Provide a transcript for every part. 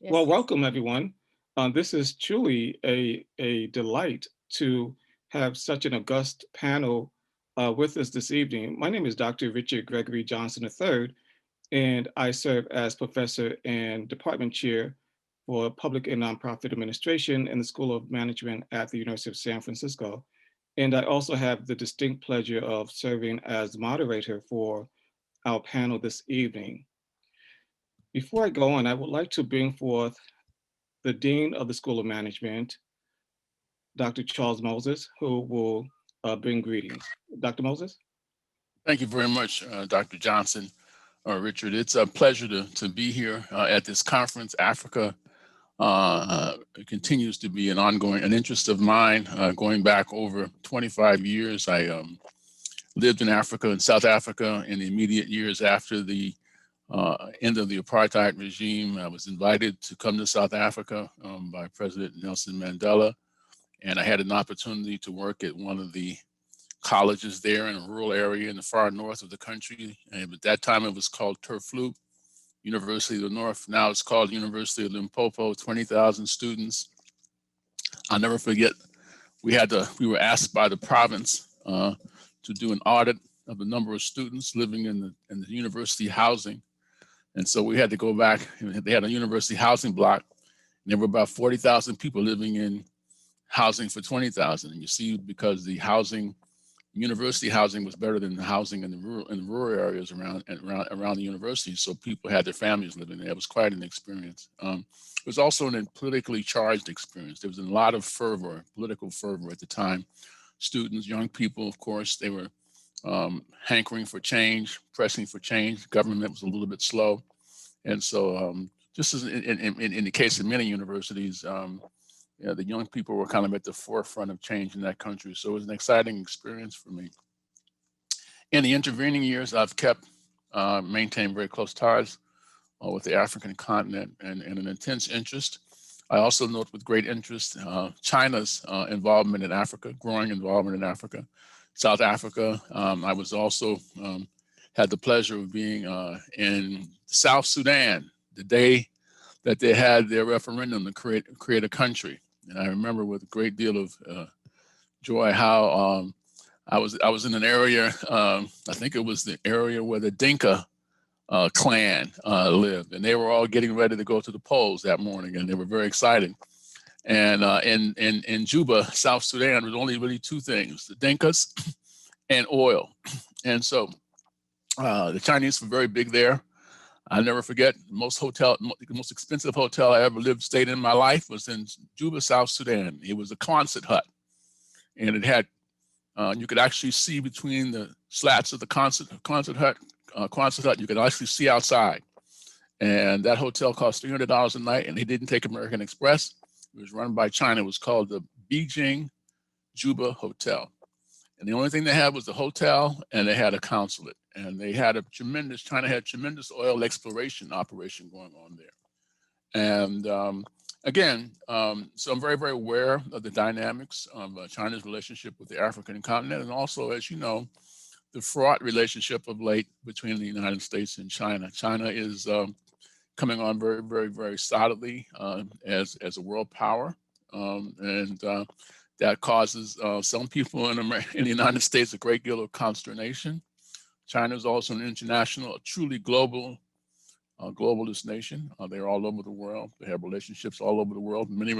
Well, Yes. welcome everyone. This is truly a delight to have such an august panel with us this evening. My name is Dr. Richard Gregory Johnson III, and I serve as professor and department chair for public and nonprofit administration in the School of Management at the University of San Francisco. And I also have the distinct pleasure of serving as moderator for our panel this evening. Before I go on, I would like to bring forth the Dean of the School of Management, Dr. Charles Moses, who will bring greetings. Dr. Moses? Thank you very much, Dr. Johnson, Richard. It's a pleasure to be here at this conference. Africa continues to be an interest of mine. Going back over 25 years, I lived in Africa, in South Africa, in the immediate years after the end of the apartheid regime. I was invited to come to South Africa by President Nelson Mandela, and I had an opportunity to work at one of the colleges there in a rural area in the far north of the country. And at that time, it was called Turfloop, University of the North. Now it's called University of Limpopo, 20,000 students. I'll never forget, we were asked by the province to do an audit of the number of students living in the university housing. And so we had to go back, they had a university housing block, and there were about 40,000 people living in housing for 20,000. And you see, because the university housing was better than the housing in the rural areas around the university. So people had their families living there. It was quite an experience. It was also a politically charged experience. There was a lot of political fervor at the time. Students, young people, of course, they were hankering for change, pressing for change. Government was a little bit slow. And so just as in the case of many universities, the young people were kind of at the forefront of change in that country. So it was an exciting experience for me. In the intervening years, I've maintained very close ties with the African continent and an intense interest. I also note with great interest China's involvement in Africa, growing involvement in Africa. South Africa, I was also had the pleasure of being in South Sudan the day that they had their referendum to create a country. And I remember with a great deal of joy how I was in an area, I think it was the area where the Dinka clan lived, and they were all getting ready to go to the polls that morning, and they were very excited. And in Juba, South Sudan, there was only really two things: the Dinkas and oil. And so the Chinese were very big there. I'll never forget the most expensive hotel I ever stayed in my life was in Juba, South Sudan. It was a Quonset hut, and it had you could actually see between the slats of the Quonset hut. You could actually see outside. And that hotel cost $300 a night, and they didn't take American Express. It was run by China. It was called the Beijing Juba Hotel. And the only thing they had was the hotel, and they had a consulate. And they had China had tremendous oil exploration operation going on there. And again, so I'm very, very aware of the dynamics of China's relationship with the African continent. And also, as you know, the fraught relationship of late between the United States and China. China is coming on very, very, very solidly as a world power. And that causes some people in the United States a great deal of consternation. China is also an international, a truly globalist nation. They're all over the world. They have relationships all over the world, many in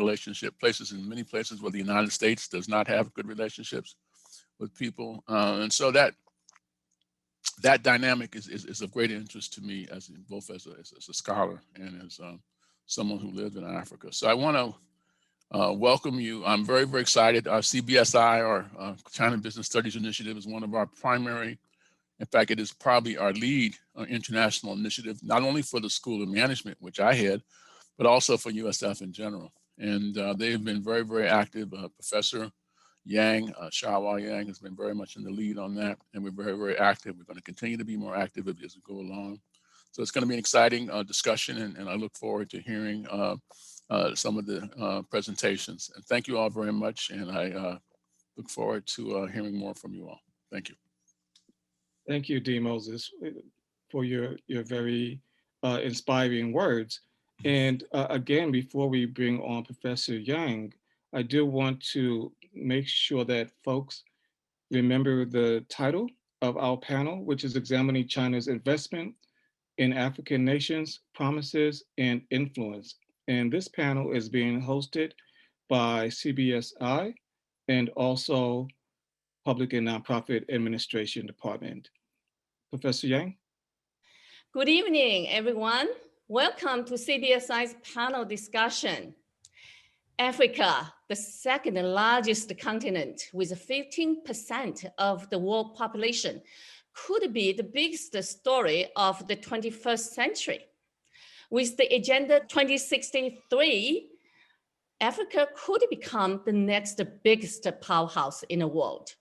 many places where the United States does not have good relationships with people. And so that dynamic is of great interest to me both as a scholar and as someone who lived in Africa. So I want to welcome you. I'm very, very excited. Our CBSI, our China Business Studies Initiative, is one of our primary, in fact, it is probably our lead international initiative, not only for the School of Management, which I head, but also for USF in general. And they have been very, very active. Professor Yang, Shahwa Yang, has been very much in the lead on that, and we're very, very active. We're going to continue to be more active as we go along. So it's going to be an exciting discussion, and I look forward to hearing some of the presentations. And thank you all very much, and I look forward to hearing more from you all. Thank you. Thank you, D. Moses, for your very inspiring words. And again, before we bring on Professor Yang, I do want to make sure that folks remember the title of our panel, which is examining China's investment in African nations, promises, and influence. And this panel is being hosted by CBSI and also Public and Nonprofit Administration Department. Professor Yang? Good evening, everyone. Welcome to CBSI's panel discussion. Africa, the second largest continent with 15% of the world population, could be the biggest story of the 21st century. With the Agenda 2063, Africa could become the next biggest powerhouse in the world.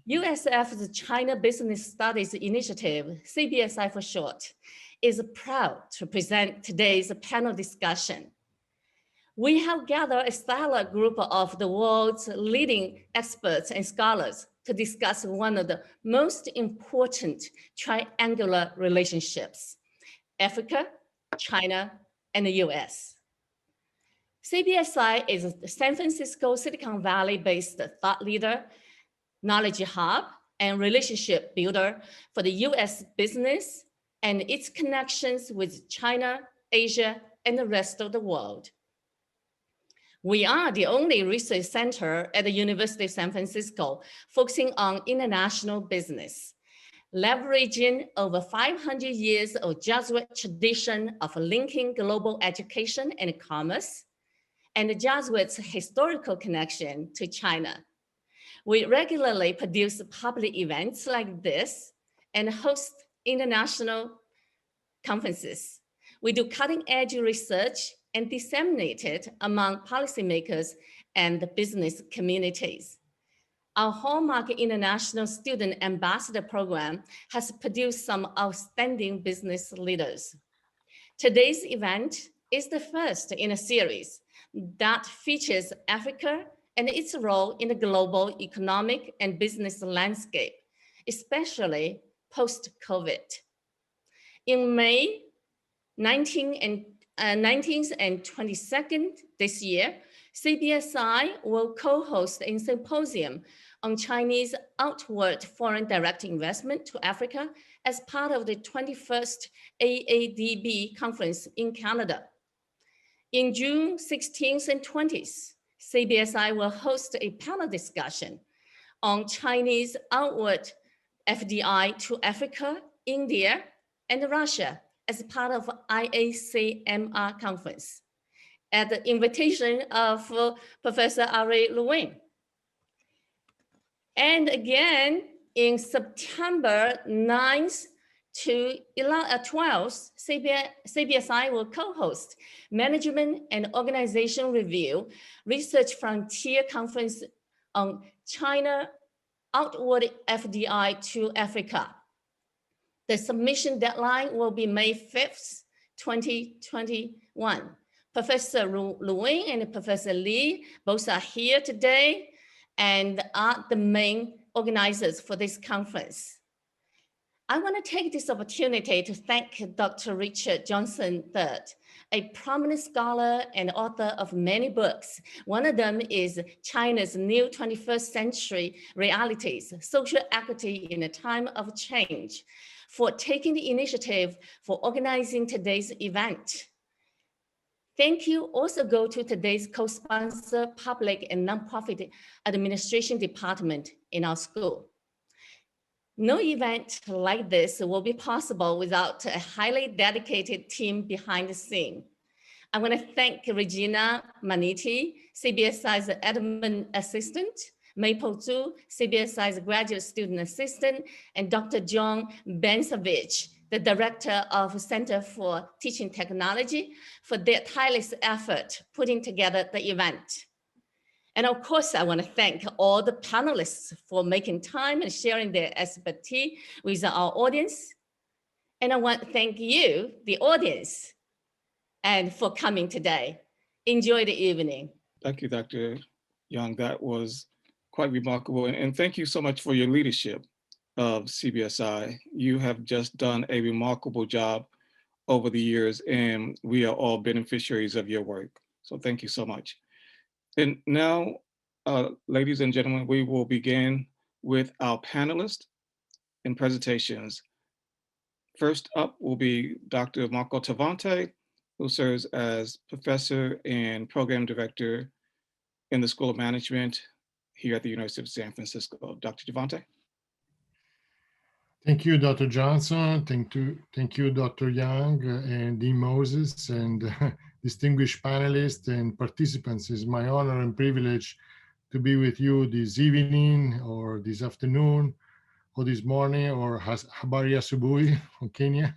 USF's China Business Studies Initiative, CBSI for short, is proud to present today's panel discussion. We have gathered a stellar group of the world's leading experts and scholars to discuss one of the most important triangular relationships, Africa, China, and the US. CBSI is a San Francisco, Silicon Valley-based thought leader, knowledge hub, and relationship builder for the US business and its connections with China, Asia, and the rest of the world. We are the only research center at the University of San Francisco focusing on international business, leveraging over 500 years of Jesuit tradition of linking global education and commerce, and the Jesuits' historical connection to China. We regularly produce public events like this and host international conferences. We do cutting-edge research and disseminate it among policymakers and the business communities. Our hallmark International Student Ambassador Program has produced some outstanding business leaders. Today's event is the first in a series that features Africa and its role in the global economic and business landscape, especially post-COVID. In May 19th and 22nd this year, CBSI will co-host a symposium on Chinese outward foreign direct investment to Africa as part of the 21st AADB conference in Canada. In June 16th and 20th, CBSI will host a panel discussion on Chinese outward FDI to Africa, India, and Russia as part of IACMR conference at the invitation of Professor Ari Lewin. And again, in September 9th to 12th, CBSI will co-host Management and Organization Review Research Frontier Conference on China Outward FDI to Africa. The submission deadline will be May 5th, 2021. Professor Lewin and Professor Li both are here today and are the main organizers for this conference. I want to take this opportunity to thank Dr. Richard Johnson III, a prominent scholar and author of many books. One of them is China's New 21st Century Realities, Social Equity in a Time of Change, for taking the initiative for organizing today's event. Thank you also go to today's co-sponsor, Public and Nonprofit Administration Department in our school. No event like this will be possible without a highly dedicated team behind the scene. I want to thank Regina Maniti, CBSI's admin assistant, Maple Zhu, CBSI's graduate student assistant, and Dr. John Bensavich, the director of Center for Teaching Technology, for their tireless effort putting together the event. And of course, I want to thank all the panelists for making time and sharing their expertise with our audience. And I want to thank you, the audience, and for coming today. Enjoy the evening. Thank you, Dr. Young. That was quite remarkable. And thank you so much for your leadership of CBSI. You have just done a remarkable job over the years, and we are all beneficiaries of your work. So thank you so much. And now, ladies and gentlemen, we will begin with our panelists and presentations. First up will be Dr. Marco Tavante, who serves as professor and program director in the School of Management here at the University of San Francisco. Dr. Tavante. Thank you, Dr. Johnson. Thank you, Dr. Young and Dean Moses, and distinguished panelists and participants. It's my honor and privilege to be with you this evening or this afternoon or this morning or habari asubuhi from Kenya.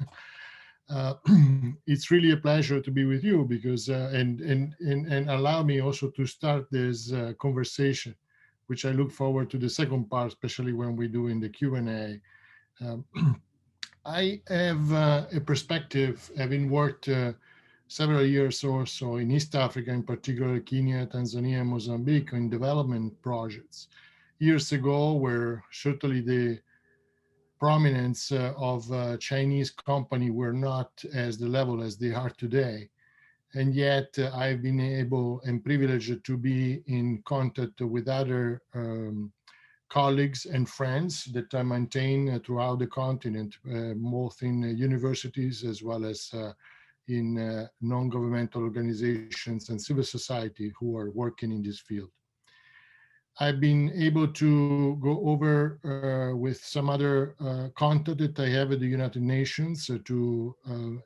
It's really a pleasure to be with you because and allow me also to start this conversation, which I look forward to the second part, especially when we do in the Q&A. I have a perspective, having worked several years or so in East Africa, in particular Kenya, Tanzania, and Mozambique, in development projects. Years ago, where certainly the prominence of Chinese company were not as the level as they are today. And yet I've been able and privileged to be in contact with other colleagues and friends that I maintain throughout the continent, both in universities as well as in non-governmental organizations and civil society who are working in this field. I've been able to go over with some other contact that I have at the United Nations to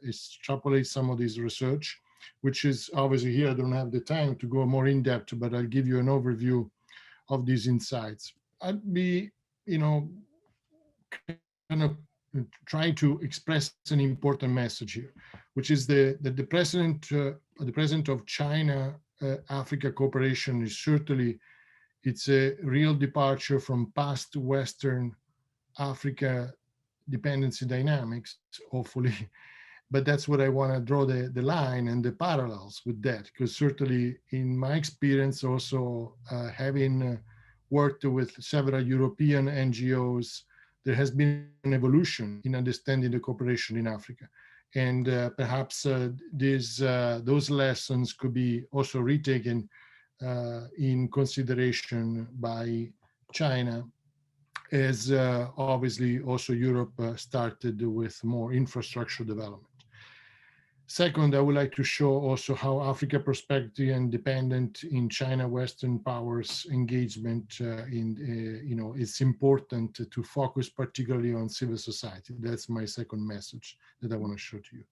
extrapolate some of this research, which is obviously here, I don't have the time to go more in depth, but I'll give you an overview of these insights. I'd be, kind of trying to express an important message here, which is that the president of China Africa cooperation is certainly, it's a real departure from past Western Africa dependency dynamics, hopefully. But that's what I want to draw the line and the parallels with that, because certainly in my experience also having worked with several European NGOs, there has been an evolution in understanding the cooperation in Africa. And perhaps those lessons could be also retaken in consideration by China, as obviously also Europe started with more infrastructure development. Second, I would like to show also how Africa perspective and dependent in China Western powers engagement it's important to focus particularly on civil society. That's my second message that I want to show to you.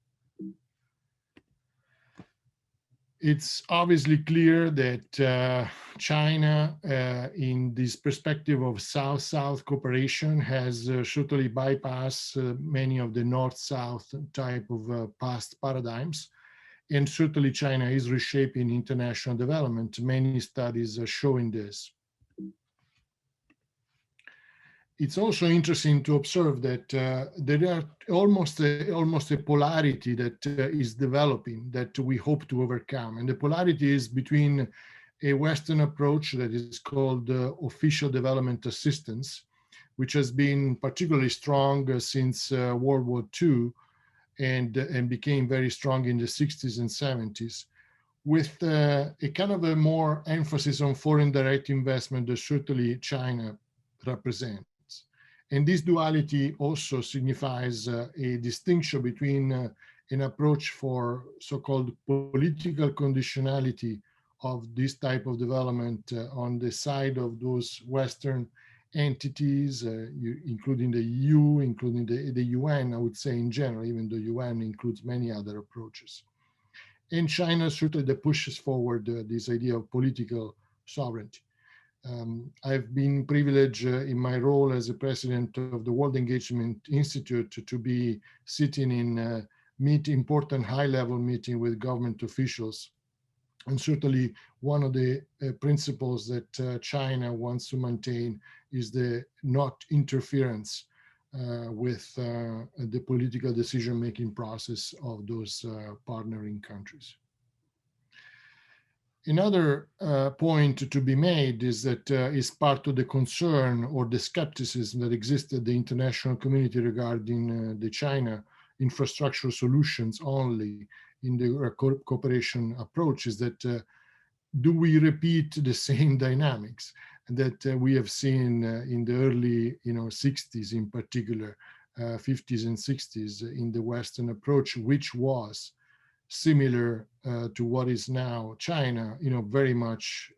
It's obviously clear that China, in this perspective of South-South cooperation, has certainly bypassed many of the North-South type of past paradigms. And certainly China is reshaping international development. Many studies are showing this. It's also interesting to observe that there are almost a polarity that is developing that we hope to overcome. And the polarity is between a Western approach that is called official development assistance, which has been particularly strong since World War II and became very strong in the 60s and 70s, with a kind of a more emphasis on foreign direct investment that certainly China represents. And this duality also signifies a distinction between an approach for so-called political conditionality of this type of development on the side of those Western entities, including the EU, including the UN, I would say in general, even the UN includes many other approaches. And China certainly that pushes forward this idea of political sovereignty. I've been privileged in my role as the president of the World Engagement Institute to be sitting in important high-level meeting with government officials. And certainly one of the principles that China wants to maintain is the not interference with the political decision-making process of those partnering countries. Another point to be made is that is part of the concern or the skepticism that existed in the international community regarding the China infrastructure solutions only in the cooperation approach is that do we repeat the same dynamics that we have seen in the early 60s in particular, 50s and 60s in the Western approach, which was similar to what is now China, very much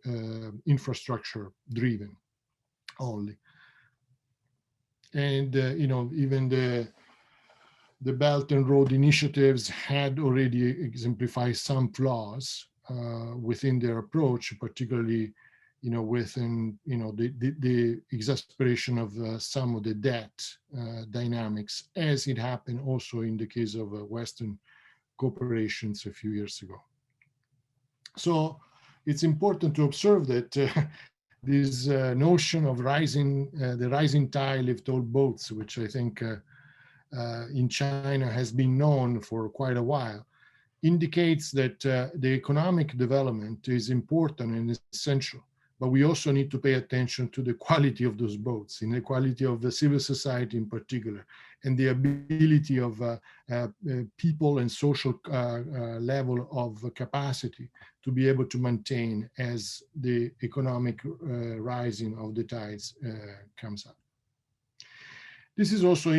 infrastructure driven only. And even the Belt and Road initiatives had already exemplified some flaws within their approach, particularly within the exasperation of some of the debt dynamics, as it happened also in the case of Western corporations a few years ago. So it's important to observe that this notion of the rising tide lifts all boats, which I think in China has been known for quite a while, indicates that the economic development is important and essential, but we also need to pay attention to the quality of those boats, and the quality of the civil society in particular, and the ability of people and social level of capacity to be able to maintain as the economic rising of the tides comes up. This is also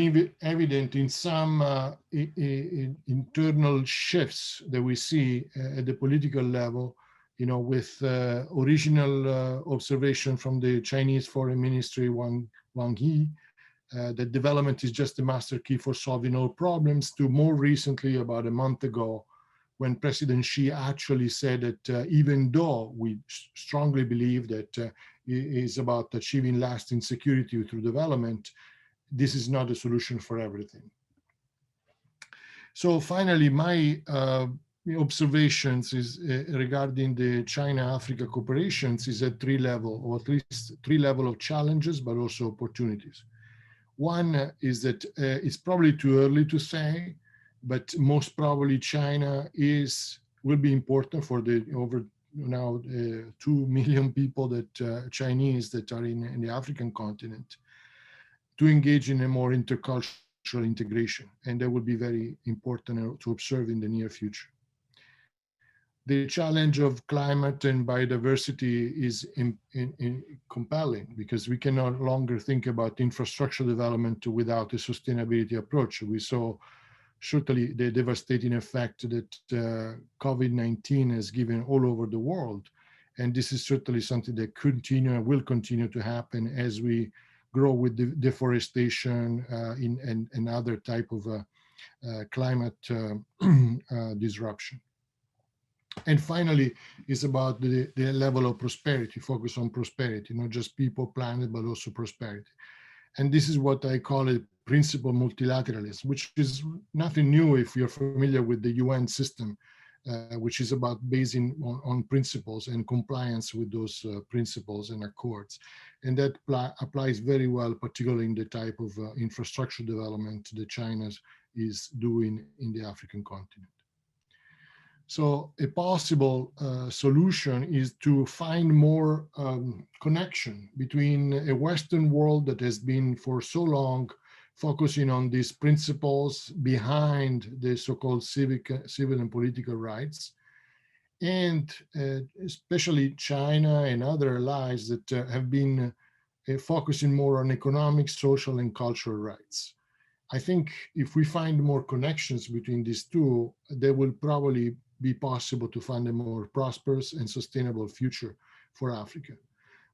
evident in some internal shifts that we see at the political level, with original observation from the Chinese Foreign Ministry, Wang Yi, that development is just the master key for solving all problems, to more recently, about a month ago, when President Xi actually said that even though we strongly believe that it is about achieving lasting security through development, this is not a solution for everything. So finally, my observations is regarding the China-Africa cooperations is at three levels, or at least three levels of challenges, but also opportunities. One is that it's probably too early to say, but most probably China will be important for the over now 2 million people that Chinese that are in the African continent, to engage in a more intercultural integration, and that will be very important to observe in the near future. The challenge of climate and biodiversity is compelling, because we can no longer think about infrastructure development without a sustainability approach. We saw certainly the devastating effect that COVID-19 has given all over the world, and this is certainly something that continue and will continue to happen as we grow with deforestation and other type of climate disruption. And finally, it's about the level of prosperity, focus on prosperity, not just people, planet, but also prosperity. And this is what I call a principle multilateralism, which is nothing new if you're familiar with the UN system, which is about basing on principles and compliance with those principles and accords. And that applies very well, particularly in the type of infrastructure development that China is doing in the African continent. So a possible solution is to find more connection between a Western world that has been for so long focusing on these principles behind the so-called civil and political rights, and especially China and other allies that have been focusing more on economic, social, and cultural rights. I think if we find more connections between these two, there will probably be possible to find a more prosperous and sustainable future for Africa.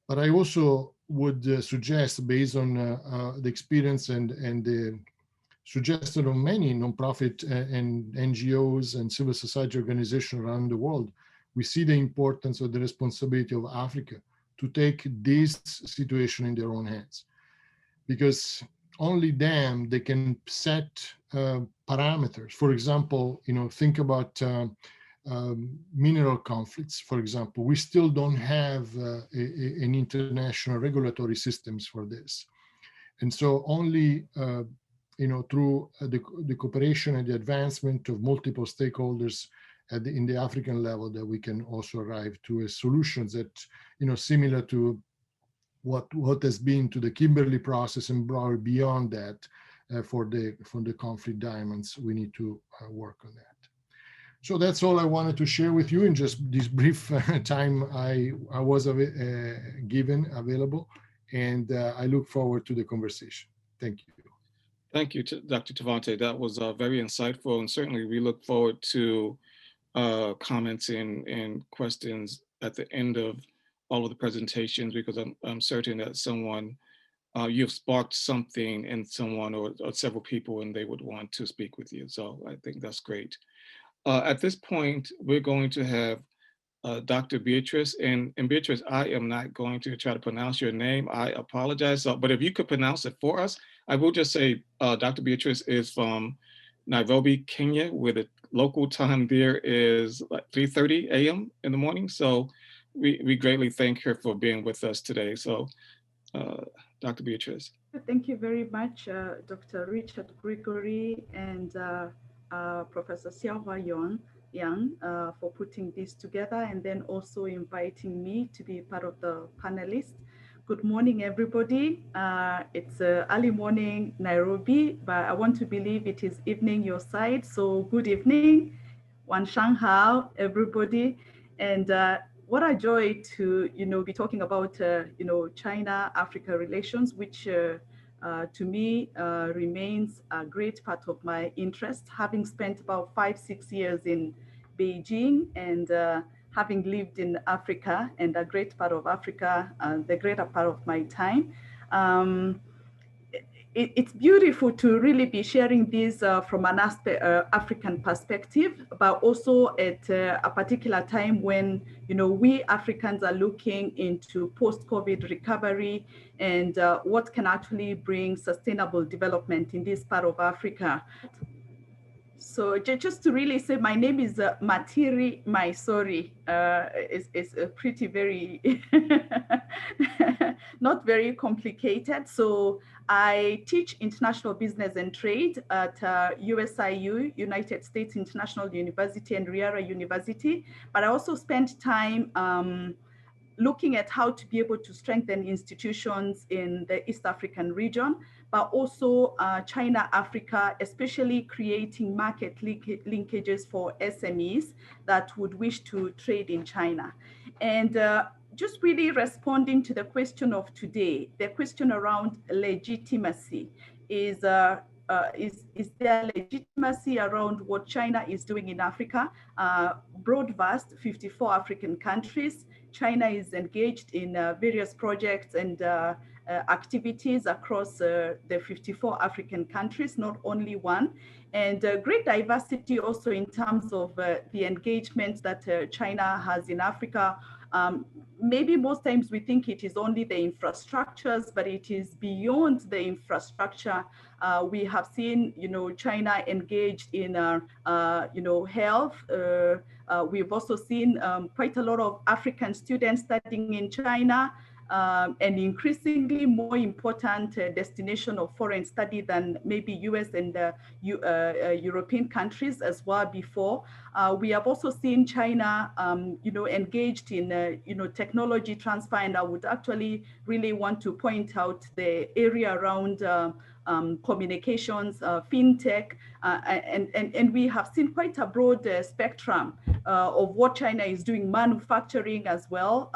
But I also would suggest, based on the experience and the suggestion of many nonprofit and NGOs and civil society organizations around the world, we see the importance of the responsibility of Africa to take this situation in their own hands, because only them, they can set parameters. For example, think about mineral conflicts, for example. We still don't have an international regulatory systems for this. And so only through the cooperation and the advancement of multiple stakeholders in the African level, that we can also arrive to a solutions that, similar to what has been to the Kimberley process and beyond that, for the conflict diamonds. We need to work on that. So that's all I wanted to share with you in just this brief time I was given available, and I look forward to the conversation. Thank you. Thank you, Dr. Tavante. That was very insightful, and certainly we look forward to comments and questions at the end of all of the presentations, because I'm certain that someone, you've sparked something in someone or several people, and they would want to speak with you. So I think that's great. At this point, we're going to have Dr. Beatrice, and Beatrice, I am not going to try to pronounce your name. I apologize, but if you could pronounce it for us. I will just say Dr. Beatrice is from Nairobi, Kenya, where the local time there is like 3:30 a.m. in the morning. So we greatly thank her for being with us today. So Dr. Beatrice. Thank you very much, Dr. Richard Gregory and Professor Xiaohua Yang for putting this together, and then also inviting me to be part of the panelists. Good morning, everybody. It's early morning, Nairobi, but I want to believe it is evening your side. So good evening, Wan Shanghao, everybody. And what a joy to be talking about China-Africa relations, which to me remains a great part of my interest, having spent about 5-6 years in Beijing and having lived in Africa and a great part of Africa, the greater part of my time. It's beautiful to really be sharing this from an African perspective, but also at a particular time when we Africans are looking into post-COVID recovery and what can actually bring sustainable development in this part of Africa. So just to really say, my name is Matiri Maisori. It's a pretty very, not very complicated. So I teach international business and trade at USIU, United States International University, and Riara University. But I also spend time looking at how to be able to strengthen institutions in the East African region, but also China, Africa, especially creating market linkages for SMEs that would wish to trade in China. And just really responding to the question of today, the question around legitimacy is there legitimacy around what China is doing in Africa? Broad, vast, 54 African countries. China is engaged in various projects and activities across the 54 African countries, not only one. And great diversity also in terms of the engagement that China has in Africa. Maybe most times we think it is only the infrastructures, but it is beyond the infrastructure. We have seen, China engaged in, health. We've also seen quite a lot of African students studying in China. And increasingly more important destination of foreign study than maybe US and European countries as well before. We have also seen China, engaged in, technology transfer, and I would actually really want to point out the area around communications, fintech, and we have seen quite a broad spectrum of what China is doing, manufacturing as well.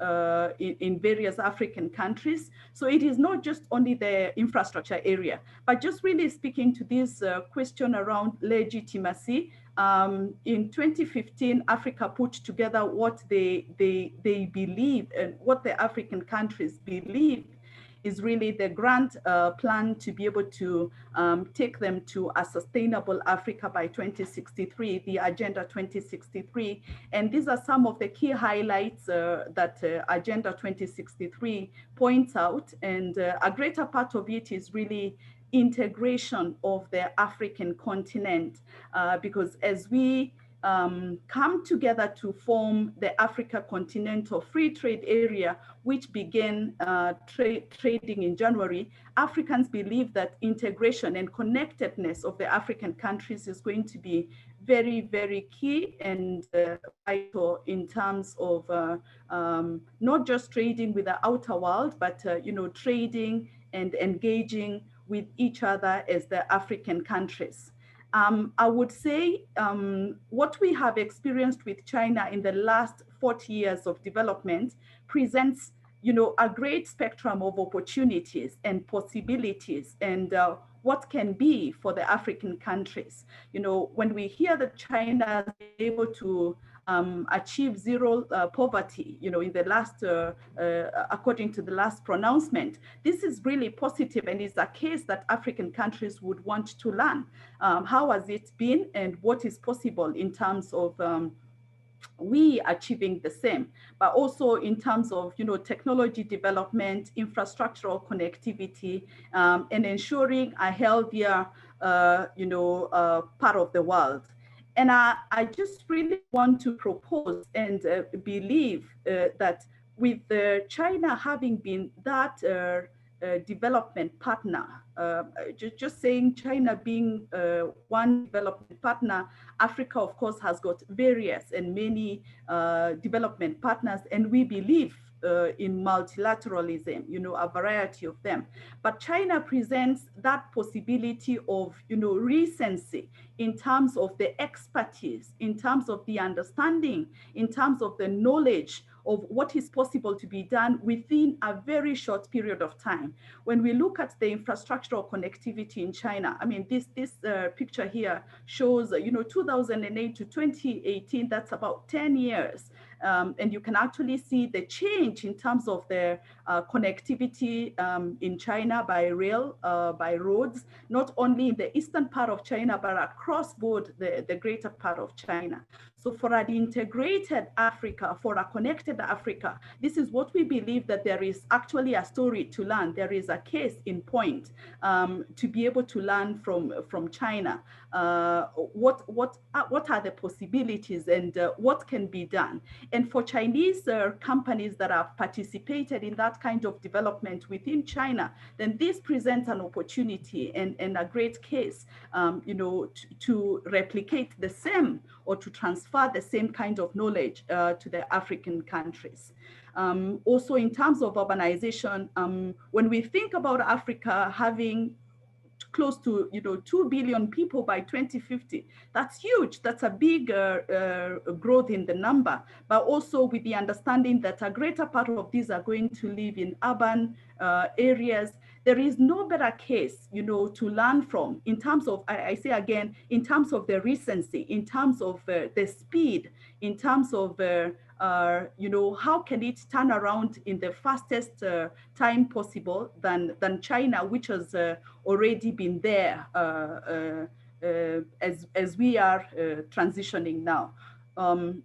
In various African countries. So it is not just only the infrastructure area, but just really speaking to this question around legitimacy. In 2015, Africa put together what they believe and what the African countries believe is really the grand plan to be able to take them to a sustainable Africa by 2063, the Agenda 2063. And these are some of the key highlights that Agenda 2063 points out. And a greater part of it is really integration of the African continent, because as we come together to form the Africa Continental Free Trade Area, which began trading in January, Africans believe that integration and connectedness of the African countries is going to be very, very key and vital in terms of not just trading with the outer world, but trading and engaging with each other as the African countries. I would say what we have experienced with China in the last 40 years of development presents, a great spectrum of opportunities and possibilities, and what can be for the African countries. When we hear that China is able to achieve zero poverty, in the last, according to the last pronouncement, this is really positive, and is a case that African countries would want to learn. How has it been, and what is possible in terms of we achieving the same, but also in terms of technology development, infrastructural connectivity, and ensuring a healthier part of the world. And I just really want to propose and believe that with China having been that development partner, just saying China being one development partner, Africa, of course, has got various and many development partners, and we believe in multilateralism, a variety of them. But China presents that possibility of, recency in terms of the expertise, in terms of the understanding, in terms of the knowledge of what is possible to be done within a very short period of time. When we look at the infrastructural connectivity in China, I mean, this picture here shows, 2008 to 2018, that's about 10 years. And you can actually see the change in terms of the connectivity in China by rail, by roads, not only in the eastern part of China, but across board the greater part of China. So for an integrated Africa, for a connected Africa, this is what we believe, that there is actually a story to learn. There is a case in point to be able to learn from China. What are the possibilities, and what can be done? And for Chinese companies that have participated in that kind of development within China, then this presents an opportunity and a great case, to replicate the same, or to transfer the same kind of knowledge to the African countries. Also, in terms of urbanization, when we think about Africa having close to 2 billion people by 2050, that's huge. That's a big growth in the number, but also with the understanding that a greater part of these are going to live in urban areas. There is no better case, to learn from, in terms of, I say again, in terms of the recency, in terms of the speed, in terms of how can it turn around in the fastest time possible than China, which has already been there as we are transitioning now.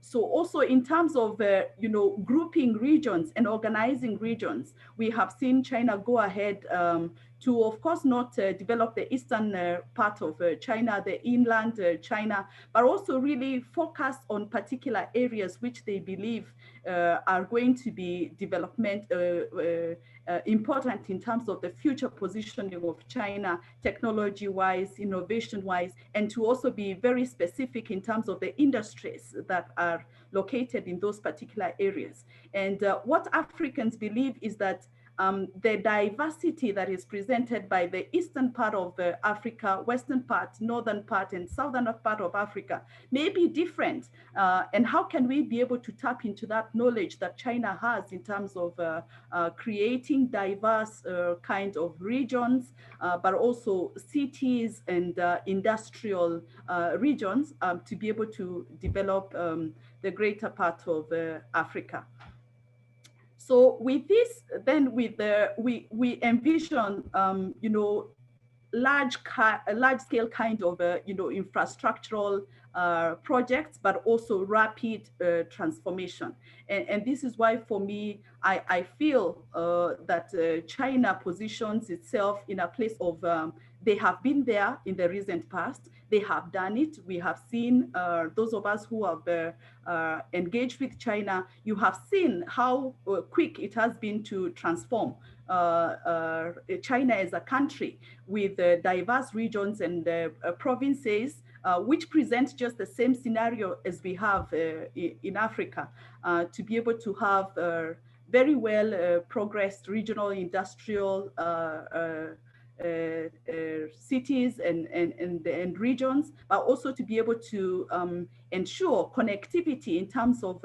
So also in terms of, grouping regions and organizing regions, we have seen China go ahead to, of course, not develop the eastern part of China, the inland China, but also really focus on particular areas which they believe are going to be development important in terms of the future positioning of China, technology-wise, innovation-wise, and to also be very specific in terms of the industries that are located in those particular areas. And what Africans believe is that the diversity that is presented by the eastern part of Africa, western part, northern part, and southern part of Africa may be different. And how can we be able to tap into that knowledge that China has in terms of creating diverse kind of regions, but also cities and industrial regions to be able to develop the greater part of Africa. So with this, then we envision, large scale kind of, infrastructural projects, but also rapid transformation. And this is why, for me, I feel that China positions itself in a place of, they have been there in the recent past. They have done it. We have seen, those of us who have engaged with China, you have seen how quick it has been to transform China as a country with diverse regions and provinces, which present just the same scenario as we have in Africa, to be able to have very well progressed regional industrial cities and regions, but also to be able to ensure connectivity in terms of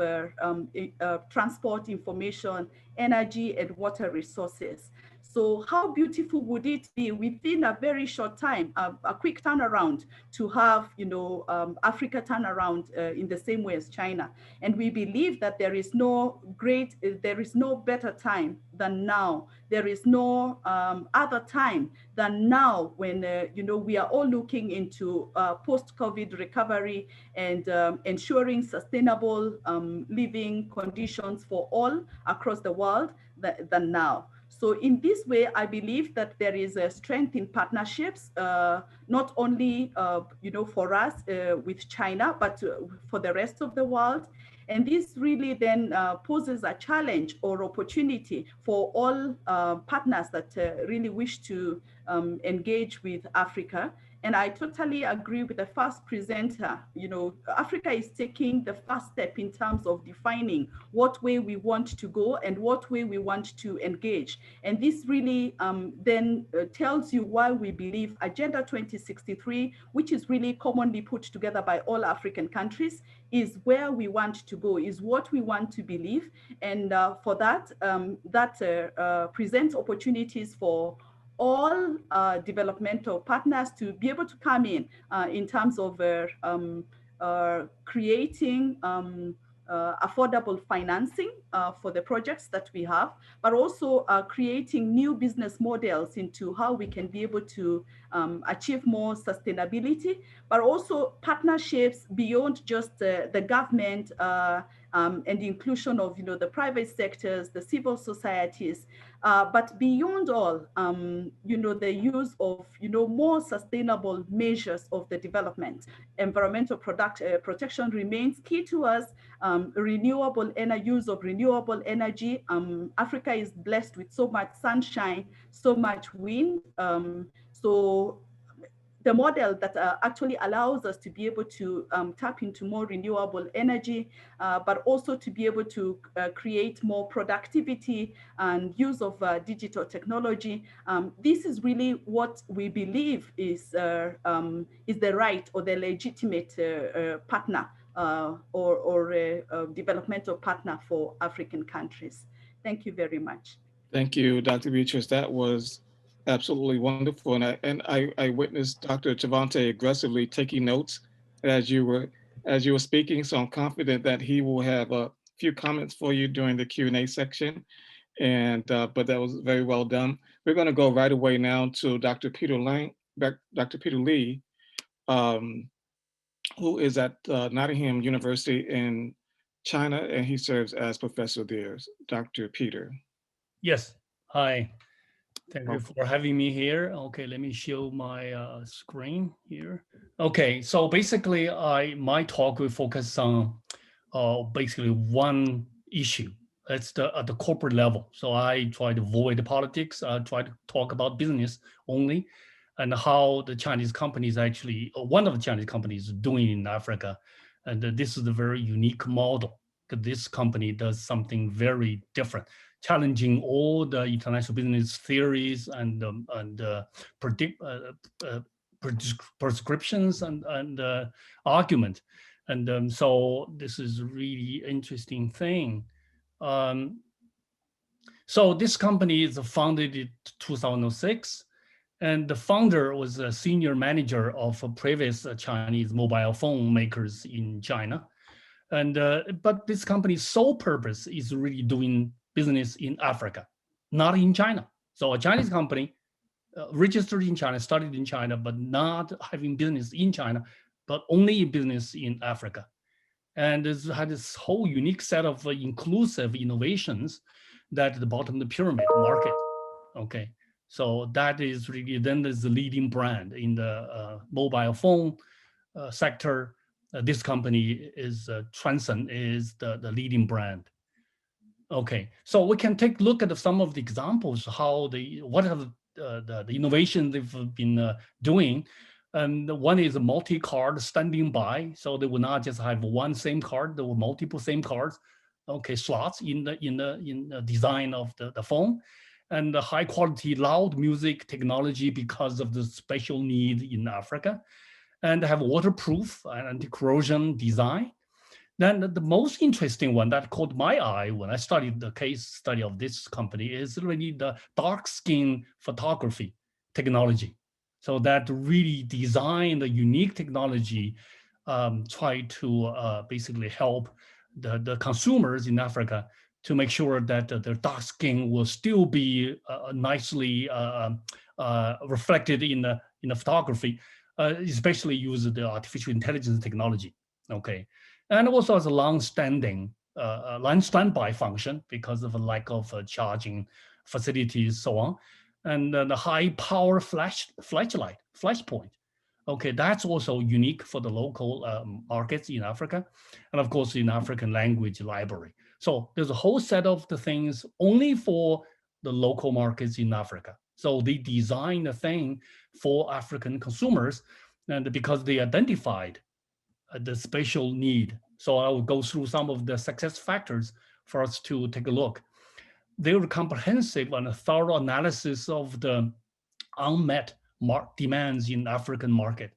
transport, information, energy, and water resources. So how beautiful would it be within a very short time, a quick turnaround, to have, Africa turnaround in the same way as China? And we believe that there is no better time than now. There is no other time than now when, we are all looking into post-COVID recovery and ensuring sustainable living conditions for all across the world than now. So in this way, I believe that there is a strength in partnerships, not only for us with China, but for the rest of the world. And this really then poses a challenge or opportunity for all partners that really wish to engage with Africa. And I totally agree with the first presenter. Africa is taking the first step in terms of defining what way we want to go and what way we want to engage. And this really then tells you why we believe Agenda 2063, which is really commonly put together by all African countries, is where we want to go, is what we want to believe. And for that, presents opportunities for all developmental partners to be able to come in terms of creating affordable financing for the projects that we have, but also creating new business models into how we can be able to achieve more sustainability, but also partnerships beyond just the government and the inclusion of the private sectors, the civil societies, but beyond all, the use of more sustainable measures of the development. Environmental protection remains key to us. Use of renewable energy. Africa is blessed with so much sunshine, so much wind. So the model that actually allows us to be able to tap into more renewable energy, but also to be able to create more productivity and use of digital technology. This is really what we believe is the right or the legitimate partner or a developmental partner for African countries. Thank you very much. Thank you, Dr. Beatrice. That was absolutely wonderful. And I witnessed Dr. Chavante aggressively taking notes as you were speaking. So I'm confident that he will have a few comments for you during the Q&A section. And but that was very well done. We're going to go right away now to Dr. Peter Lee, who is at Nottingham University in China, and he serves as professor there. Dr. Peter. Yes. Hi. Thank you for having me here. Okay, let me show my screen here. Okay, so basically, my talk will focus on basically one issue. That's at the corporate level. So I try to avoid the politics. I try to talk about business only, and how the Chinese companies actually, one of the Chinese companies is doing in Africa, and this is a very unique model. Because this company does something very different, challenging all the international business theories and prescriptions and argument. And so this is a really interesting thing. So this company is founded in 2006, and the founder was a senior manager of a previous Chinese mobile phone makers in China. And but this company's sole purpose is really doing business in Africa, not in China. So a Chinese company registered in China, started in China, but not having business in China, but only business in Africa. And it's had this whole unique set of inclusive innovations that at the bottom of the pyramid market. Okay, so that is really then is the leading brand in the mobile phone sector. This company is Transsion is the leading brand. Okay, so we can take a look at some of the examples how what are the innovation they've been doing. And one is a multi-card standing by, so they will not just have one same card. There were multiple same cards, okay, slots in the design of the phone, and the high quality loud music technology because of the special need in Africa, and have waterproof and anti-corrosion design. Then the most interesting one that caught my eye when I studied the case study of this company is really the dark skin photography technology. So that really designed a unique technology, try to basically help the consumers in Africa to make sure that their dark skin will still be nicely reflected in the photography, especially use the artificial intelligence technology. Okay, and also has a long-standing standby function because of a lack of charging facilities, so on, and the high power flashpoint. Okay, that's also unique for the local markets in Africa, and of course in African language library. So there's a whole set of the things only for the local markets in Africa. So they designed a thing for African consumers, and because they identified the spatial need. So I will go through some of the success factors for us to take a look. They were comprehensive and a thorough analysis of the unmet demands in African market,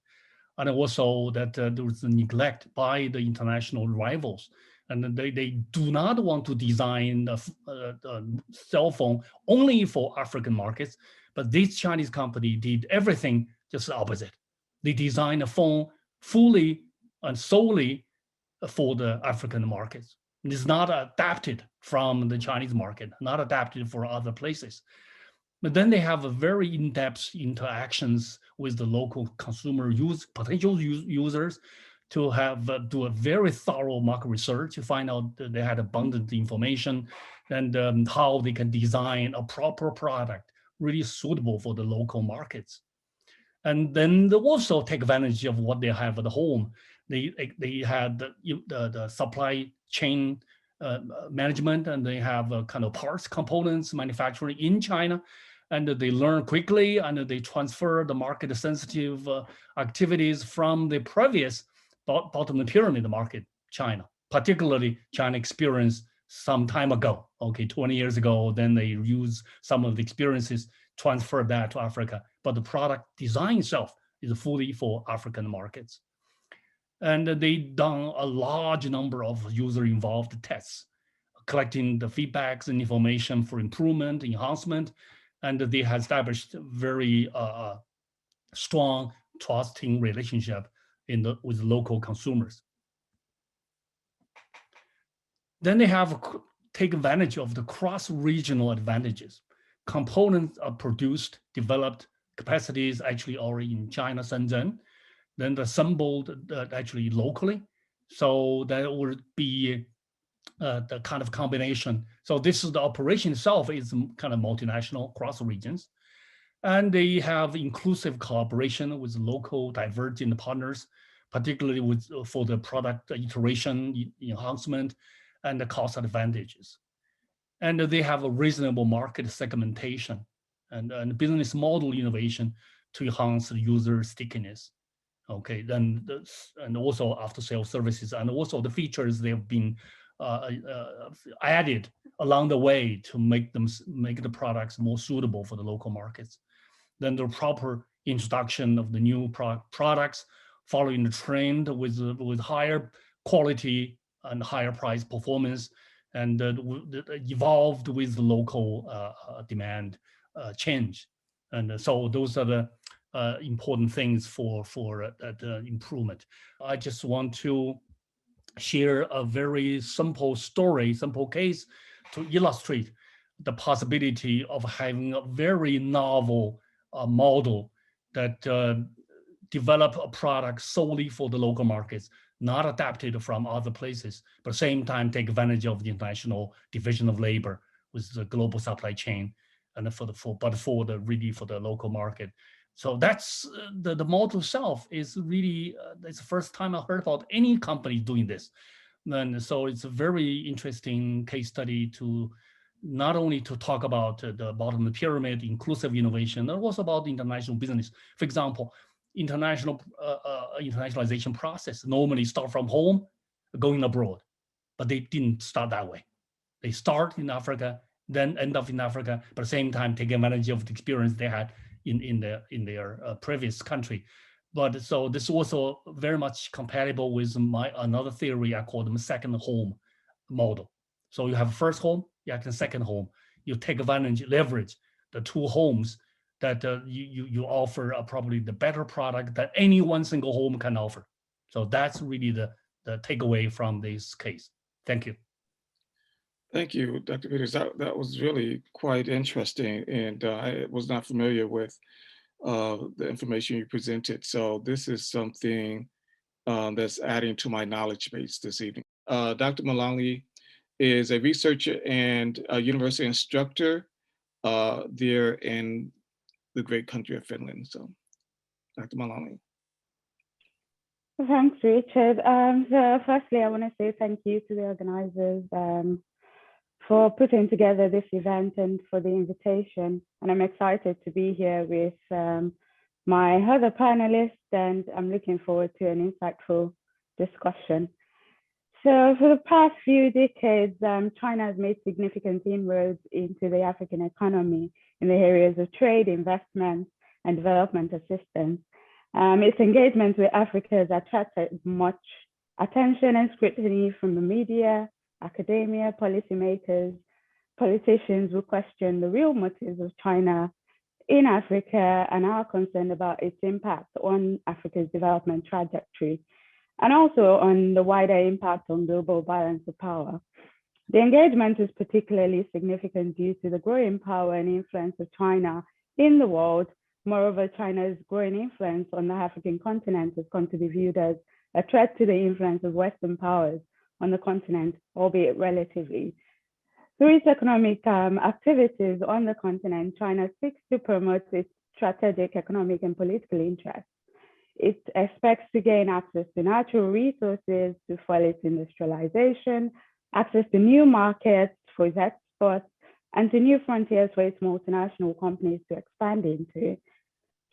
and also that there was a neglect by the international rivals, and they do not want to design a cell phone only for African markets, but this Chinese company did everything just the opposite. They designed a phone fully and solely for the African markets. It's not adapted from the Chinese market, not adapted for other places. But then they have a very in-depth interactions with the local consumer potential users to have do a very thorough market research to find out that they had abundant information and how they can design a proper product really suitable for the local markets. And then they also take advantage of what they have at home. They had the supply chain management, and they have kind of parts, components manufacturing in China, and they learn quickly, and they transfer the market sensitive activities from the previous bottom of the pyramid market, China. Particularly, China experienced some time ago, okay, 20 years ago, then they use some of the experiences, transfer that to Africa, but the product design itself is fully for African markets. And they done a large number of user-involved tests, collecting the feedbacks and information for improvement, enhancement, and they have established very strong, trusting relationship with local consumers. Then they have take advantage of the cross-regional advantages. Components are produced, developed, capacities actually already in China, Shenzhen, then assembled actually locally. So that would be the kind of combination. So this is the operation itself is kind of multinational cross regions. And they have inclusive collaboration with local divergent partners, particularly for the product iteration, enhancement, and the cost advantages. And they have a reasonable market segmentation and business model innovation to enhance the user stickiness. Okay, then and also after sales services, and also the features they have been added along the way to make the products more suitable for the local markets. Then the proper introduction of the new products following the trend with higher quality and higher price performance, and evolved with the local demand change. And so those are the important things for the improvement. I just want to share a very simple story, simple case to illustrate the possibility of having a very novel model that develop a product solely for the local markets, not adapted from other places, but at the same time take advantage of the international division of labor with the global supply chain, and for the local market. So that's the model itself is really, it's the first time I heard about any company doing this. And so it's a very interesting case study to not only to talk about the bottom of the pyramid, inclusive innovation, but also about the international business. For example, internationalization process normally start from home, going abroad, but they didn't start that way. They start in Africa, then end up in Africa, but at the same time take advantage of the experience they had in their previous country. But so this is also very much compatible with another theory I call them second home model. So you have a first home, you have a second home. You take advantage, leverage the two homes that you offer probably the better product that any one single home can offer. So that's really the takeaway from this case. Thank you. Thank you, Dr. Peters. That was really quite interesting, and I was not familiar with the information you presented. So this is something that's adding to my knowledge base this evening. Dr. Mulangi is a researcher and a university instructor there in the great country of Finland. So, Dr. Mulangi. Thanks, Richard. So firstly, I want to say thank you to the organizers for putting together this event and for the invitation. And I'm excited to be here with my other panelists, and I'm looking forward to an insightful discussion. So for the past few decades, China has made significant inroads into the African economy in the areas of trade, investment, and development assistance. Its engagement with Africa has attracted much attention and scrutiny from the media, academia, policymakers, politicians who question the real motives of China in Africa and are concerned about its impact on Africa's development trajectory, and also on the wider impact on global balance of power. The engagement is particularly significant due to the growing power and influence of China in the world. Moreover, China's growing influence on the African continent has come to be viewed as a threat to the influence of Western powers on the continent, albeit relatively. Through its economic activities on the continent, China seeks to promote its strategic, economic, and political interests. It expects to gain access to natural resources to fuel its industrialization, access to new markets for its exports, and to new frontiers for its multinational companies to expand into.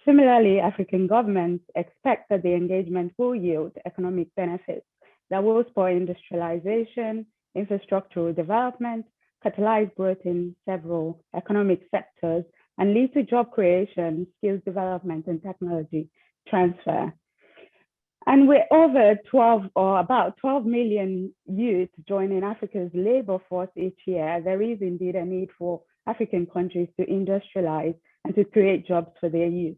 Similarly, African governments expect that the engagement will yield economic benefits that will spur industrialization, infrastructural development, catalyze growth in several economic sectors, and lead to job creation, skills development, and technology transfer. And with over about 12 million youth joining Africa's labor force each year, there is indeed a need for African countries to industrialize and to create jobs for their youth.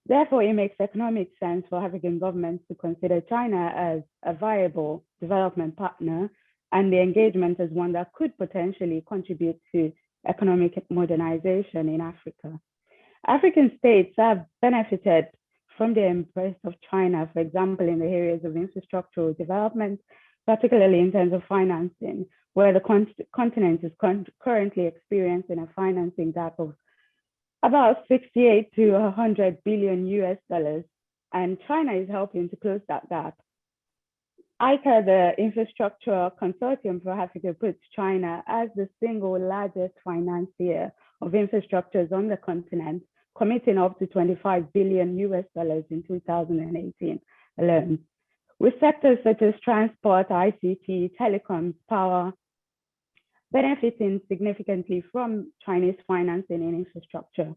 Therefore, it makes economic sense for African governments to consider China as a viable development partner and the engagement as one that could potentially contribute to economic modernization in Africa. African states have benefited from the embrace of China, for example, in the areas of infrastructural development, particularly in terms of financing, where the continent is currently experiencing a financing gap of about 68 to 100 billion US dollars, and China is helping to close that gap. ICA, the Infrastructure Consortium for Africa, puts China as the single largest financier of infrastructures on the continent, committing up to 25 billion US dollars in 2018 alone, with sectors such as transport, ICT, telecoms, power, benefiting significantly from Chinese financing in infrastructure.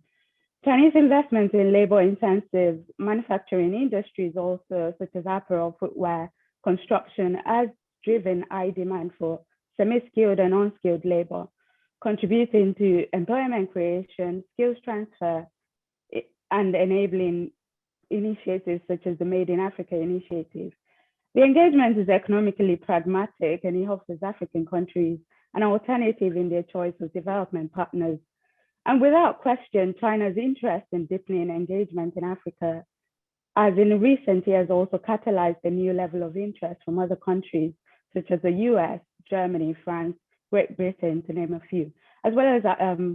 Chinese investments in labor-intensive manufacturing industries also, such as apparel, footwear, construction, has driven high demand for semi-skilled and unskilled labor, contributing to employment creation, skills transfer, and enabling initiatives such as the Made in Africa initiative. The engagement is economically pragmatic, and it offers African countries an alternative in their choice of development partners. And without question, China's interest in deepening engagement in Africa has in recent years also catalyzed a new level of interest from other countries, such as the US, Germany, France, Great Britain, to name a few, as well as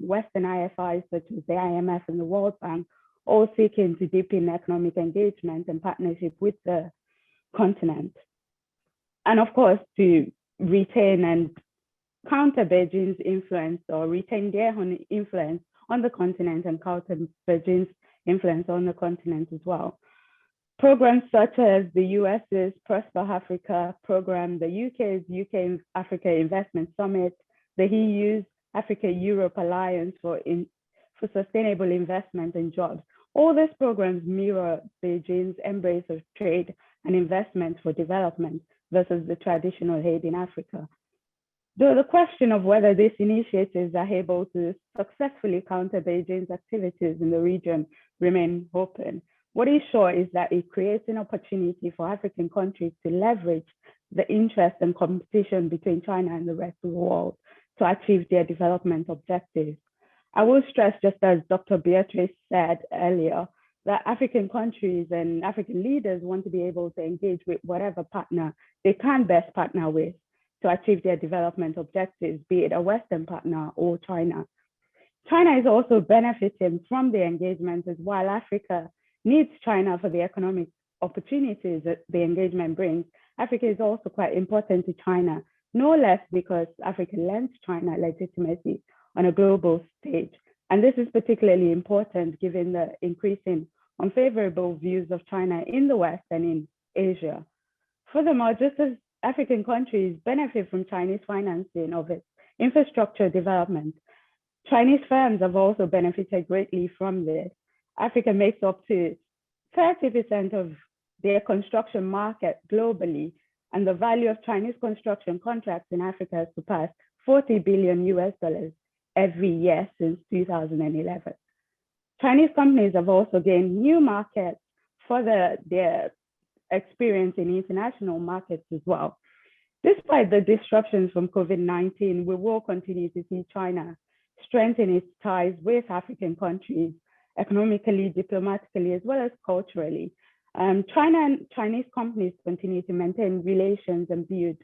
Western IFIs such as the IMF and the World Bank, all seeking to deepen economic engagement and partnership with the continent. And of course, to retain and counter Beijing's influence, or retain their own influence on the continent and counter Beijing's influence on the continent as well. Programs such as the US's Prosper Africa program, the UK's UK Africa Investment Summit, the EU's Africa-Europe Alliance for Sustainable Investment and Jobs. All these programs mirror Beijing's embrace of trade and investment for development versus the traditional aid in Africa. Though the question of whether these initiatives are able to successfully counter Beijing's activities in the region remain open, what is sure is that it creates an opportunity for African countries to leverage the interest and competition between China and the rest of the world to achieve their development objectives. I will stress, just as Dr. Beatrice said earlier, that African countries and African leaders want to be able to engage with whatever partner they can best partner with to achieve their development objectives, be it a Western partner or China. China is also benefiting from the engagement, as while Africa needs China for the economic opportunities that the engagement brings. Africa is also quite important to China, no less because Africa lends China legitimacy on a global stage. And this is particularly important given the increasing unfavorable views of China in the West and in Asia. Furthermore, just as African countries benefit from Chinese financing of its infrastructure development, Chinese firms have also benefited greatly from this. Africa makes up to 30% of their construction market globally, and the value of Chinese construction contracts in Africa has surpassed $40 billion every year since 2011. Chinese companies have also gained new markets for their experience in international markets as well. Despite the disruptions from COVID-19, we will continue to see China strengthen its ties with African countries, economically, diplomatically, as well as culturally. China and Chinese companies continue to maintain relations and build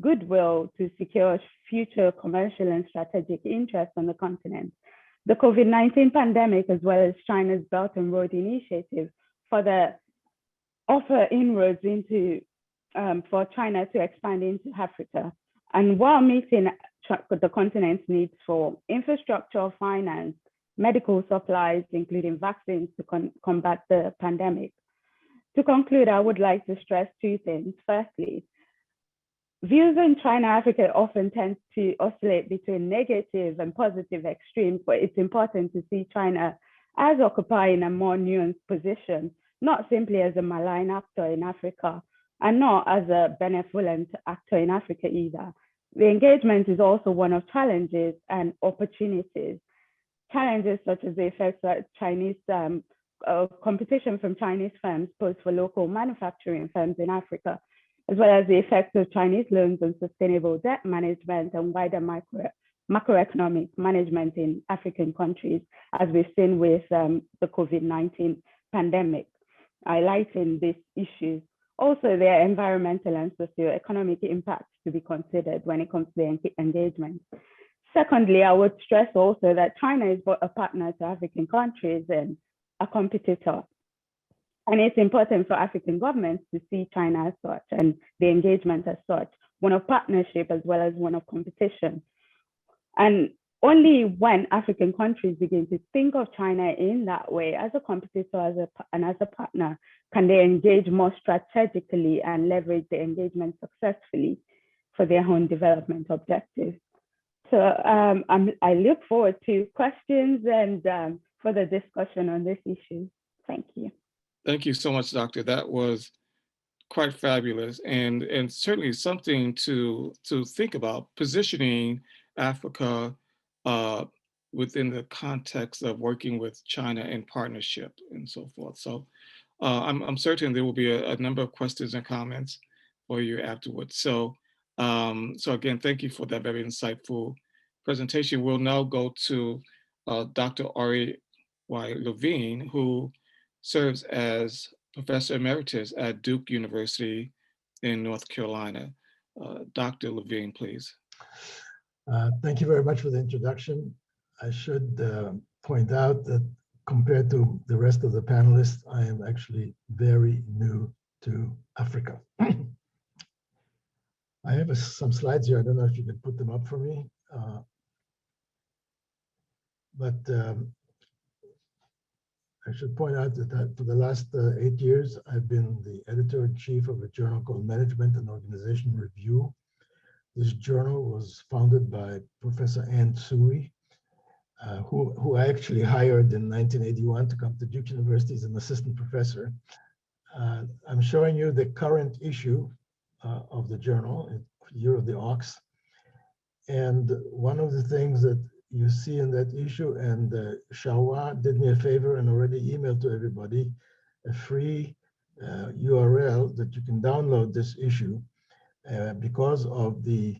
goodwill to secure future commercial and strategic interests on the continent. The COVID-19 pandemic, as well as China's Belt and Road Initiative, further offer inroads into for China to expand into Africa. And while meeting the continent's needs for infrastructure, finance, medical supplies, including vaccines to combat the pandemic. To conclude, I would like to stress two things. Firstly, views on China-Africa often tend to oscillate between negative and positive extremes, but it's important to see China as occupying a more nuanced position, not simply as a malign actor in Africa, and not as a benevolent actor in Africa either. The engagement is also one of challenges and opportunities. Challenges such as the effects that Chinese competition from Chinese firms pose for local manufacturing firms in Africa, as well as the effects of Chinese loans on sustainable debt management and wider macroeconomic management in African countries, as we've seen with the COVID-19 pandemic, highlighting these issues. Also, there are environmental and socioeconomic impacts to be considered when it comes to the engagement. Secondly, I would stress also that China is both a partner to African countries and a competitor. And it's important for African governments to see China as such and the engagement as such, one of partnership as well as one of competition. And only when African countries begin to think of China in that way, as a competitor and as a partner, can they engage more strategically and leverage the engagement successfully for their own development objectives. So I look forward to questions and further discussion on this issue. Thank you. Thank you so much, Doctor. That was quite fabulous and certainly something to think about, positioning Africa within the context of working with China in partnership and so forth. So I'm certain there will be a number of questions and comments for you afterwards. So again, thank you for that very insightful presentation. We'll now go to Dr. Ari Y. Levine, who serves as Professor Emeritus at Duke University in North Carolina. Dr. Levine, please. Thank you very much for the introduction. I should point out that compared to the rest of the panelists, I am actually very new to Africa. I have some slides here. I don't know if you can put them up for me. But I should point out that for the last 8 years, I've been the editor-in-chief of a journal called Management and Organization Review. This journal was founded by Professor Ann Tsui, who I actually hired in 1981 to come to Duke University as an assistant professor. I'm showing you the current issue of the journal, Year of the Ox. And one of the things that you see in that issue, and Xiaohua did me a favor and already emailed to everybody a free URL that you can download this issue because of the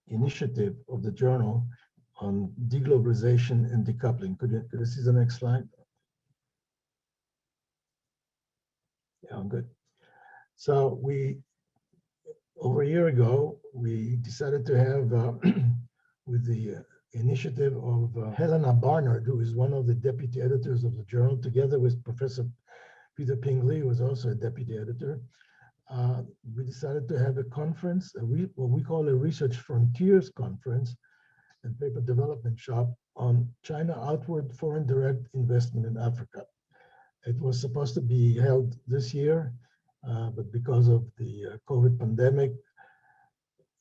initiative of the journal on deglobalization and decoupling. Could you see the next slide? Yeah, good. So over a year ago, we decided to have, with the initiative of Helena Barnard, who is one of the deputy editors of the journal, together with Professor Peter Ping Li, who was also a deputy editor, we decided to have a conference, what we call a Research Frontiers Conference and Paper Development Shop on China Outward Foreign Direct Investment in Africa. It was supposed to be held this year, but because of the COVID pandemic,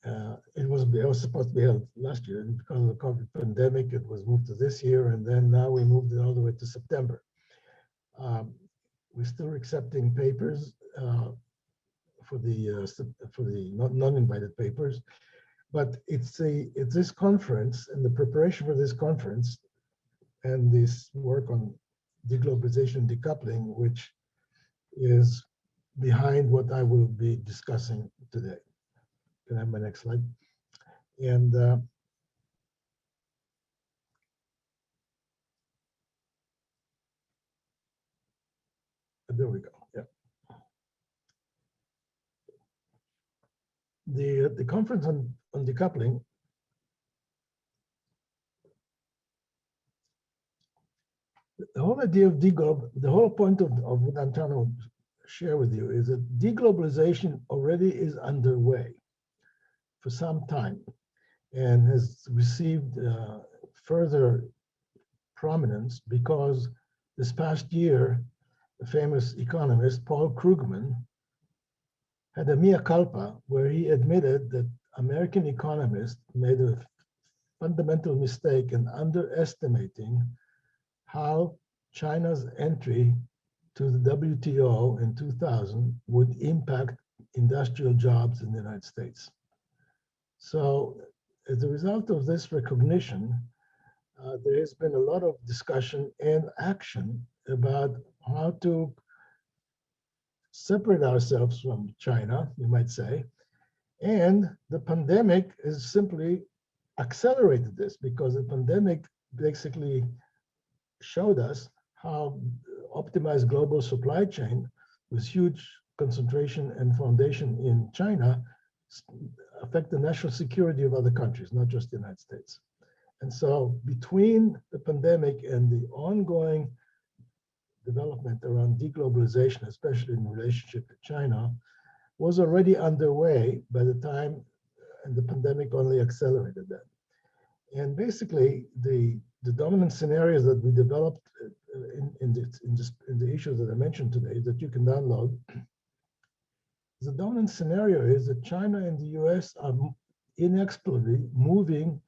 it was supposed to be held last year. And because of the COVID pandemic, it was moved to this year, and then now we moved it all the way to September. We're still accepting papers for the non-invited papers, but it's this conference and the preparation for this conference and this work on deglobalization and decoupling, which is behind what I will be discussing today. Can I have my next slide? And there we go. Yeah. The conference on decoupling the whole idea of the whole point of what I'm trying to share with you is that deglobalization already is underway for some time and has received further prominence because this past year, the famous economist Paul Krugman had a mea culpa where he admitted that American economists made a fundamental mistake in underestimating how China's entry to the WTO in 2000 would impact industrial jobs in the United States. So as a result of this recognition, there has been a lot of discussion and action about how to separate ourselves from China, you might say. And the pandemic has simply accelerated this because the pandemic basically showed us how optimized global supply chain with huge concentration and foundation in China affect the national security of other countries, not just the United States. And so between the pandemic and the ongoing development around deglobalization, especially in relationship to China, was already underway by the time, and the pandemic only accelerated that. And basically, the dominant scenarios that we developed in the issues that I mentioned today that you can download, the dominant scenario is that China and the US are inexorably moving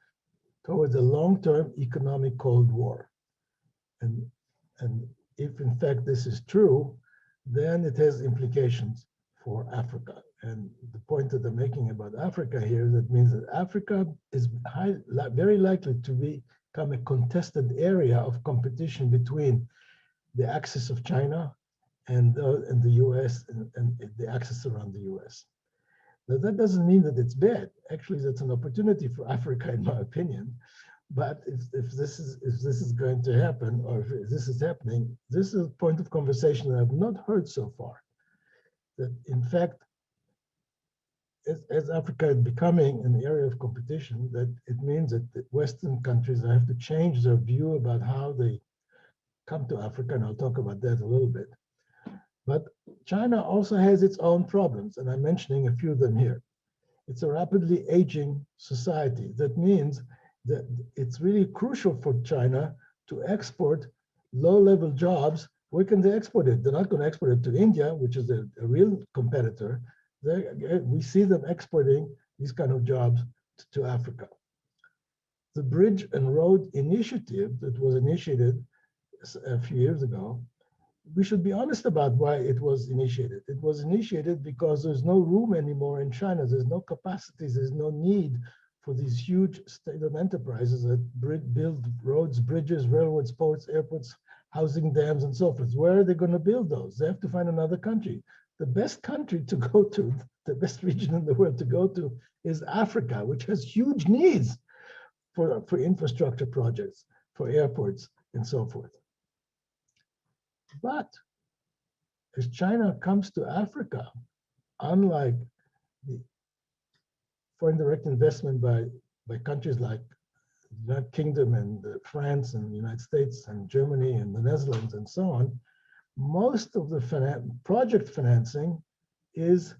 towards a long-term economic Cold War. And if in fact this is true, then it has implications for Africa. And the point that I'm making about Africa here, that means that Africa is very likely to become a contested area of competition between the axis of China and the US and the axis around the US. Now that doesn't mean that it's bad. Actually, that's an opportunity for Africa, in my opinion. But if this is going to happen, or if this is happening, this is a point of conversation that I've not heard so far. That in fact, as Africa is becoming an area of competition, that it means that the Western countries have to change their view about how they come to Africa, and I'll talk about that a little bit. But China also has its own problems, and I'm mentioning a few of them here. It's a rapidly aging society. That means that it's really crucial for China to export low-level jobs. Where can they export it? They're not going to export it to India, which is a real competitor, We see them exporting these kind of jobs to Africa. The Bridge and Road Initiative that was initiated a few years ago, we should be honest about why it was initiated. It was initiated because there's no room anymore in China. There's no capacities, there's no need for these huge state-owned enterprises that build roads, bridges, railroads, ports, airports, housing dams, and so forth. Where are they going to build those? They have to find another country. The best country to go to, the best region in the world to go to is Africa, which has huge needs for infrastructure projects, for airports, and so forth. But as China comes to Africa, unlike the foreign direct investment by countries like the United Kingdom and France and the United States and Germany and the Netherlands and so on, most of the project financing is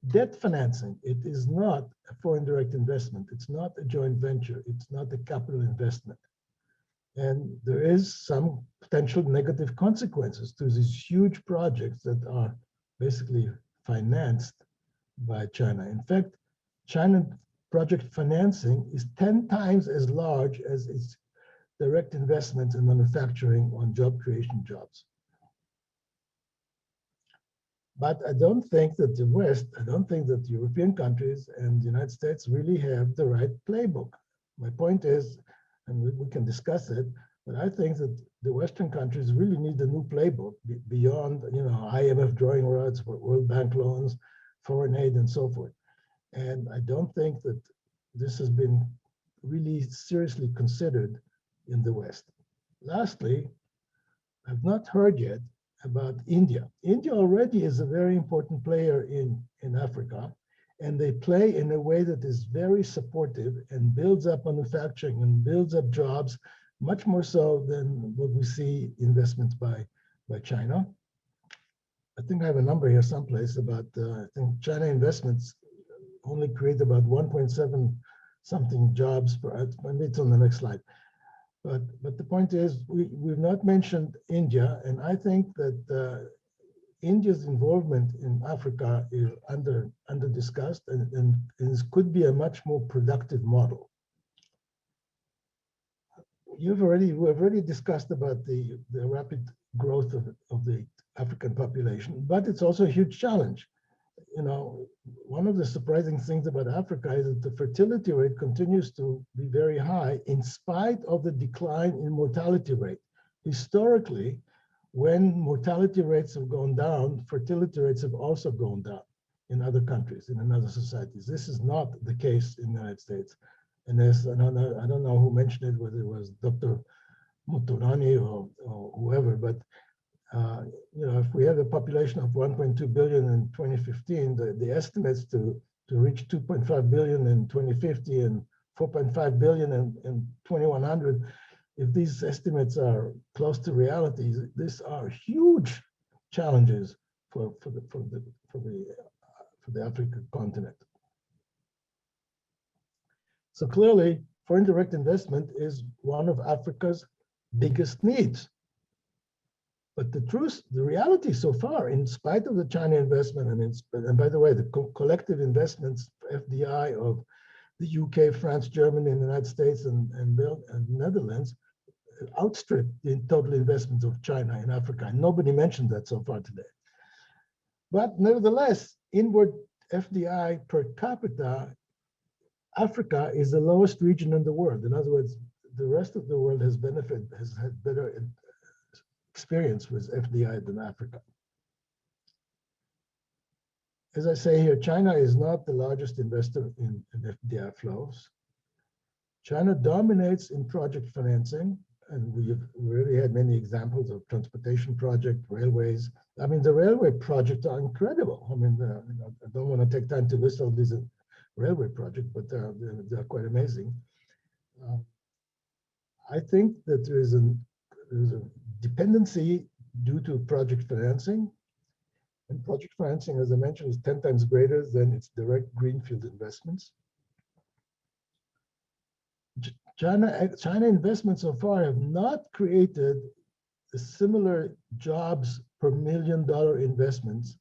debt financing. It is not a foreign direct investment. It's not a joint venture. It's not a capital investment. And there is some potential negative consequences to these huge projects that are basically financed by China. In fact, China project financing is 10 times as large as its direct investment in manufacturing on job creation jobs. But I don't think that the West, I don't think that European countries and the United States really have the right playbook. My point is, and we can discuss it, but I think that the Western countries really need a new playbook beyond, IMF drawing rights, World Bank loans, foreign aid, and so forth. And I don't think that this has been really seriously considered in the West. Lastly, I've not heard yet about India. India already is a very important player in Africa, and they play in a way that is very supportive and builds up manufacturing and builds up jobs, much more so than what we see investments by China. I think I have a number here someplace about, I think China investments only create about 1.7 something jobs per, maybe it's on the next slide. But the point is, we've not mentioned India, and I think that India's involvement in Africa is under discussed, and this could be a much more productive model. We've already discussed about the rapid growth of the African population, but it's also a huge challenge. One of the surprising things about Africa is that the fertility rate continues to be very high in spite of the decline in mortality rate. Historically, when mortality rates have gone down, fertility rates have also gone down in other countries, in other societies. This is not the case in the United States. And there's, I don't know who mentioned it, whether it was Dr. Muturani or whoever, but if we have a population of 1.2 billion in 2015, the estimates to reach 2.5 billion in 2050 and 4.5 billion in 2100, if these estimates are close to reality, these are huge challenges for the African continent. So clearly, foreign direct investment is one of Africa's biggest needs. But the reality so far, in spite of the China investment, and by the way, the collective investments, FDI of the UK, France, Germany, and the United States and Netherlands, outstripped the total investments of China in Africa. And nobody mentioned that so far today. But nevertheless, inward FDI per capita, Africa is the lowest region in the world. In other words, the rest of the world has had better experience with FDI than Africa. As I say here, China is not the largest investor in FDI flows. China dominates in project financing, and we've already had many examples of transportation project, railways. I mean, the railway projects are incredible. I mean, I don't want to take time to list all these railway projects, but they're quite amazing. I think that there's a dependency due to project financing. And project financing, as I mentioned, is 10 times greater than its direct greenfield investments. China investments so far have not created a similar jobs per $1 million investments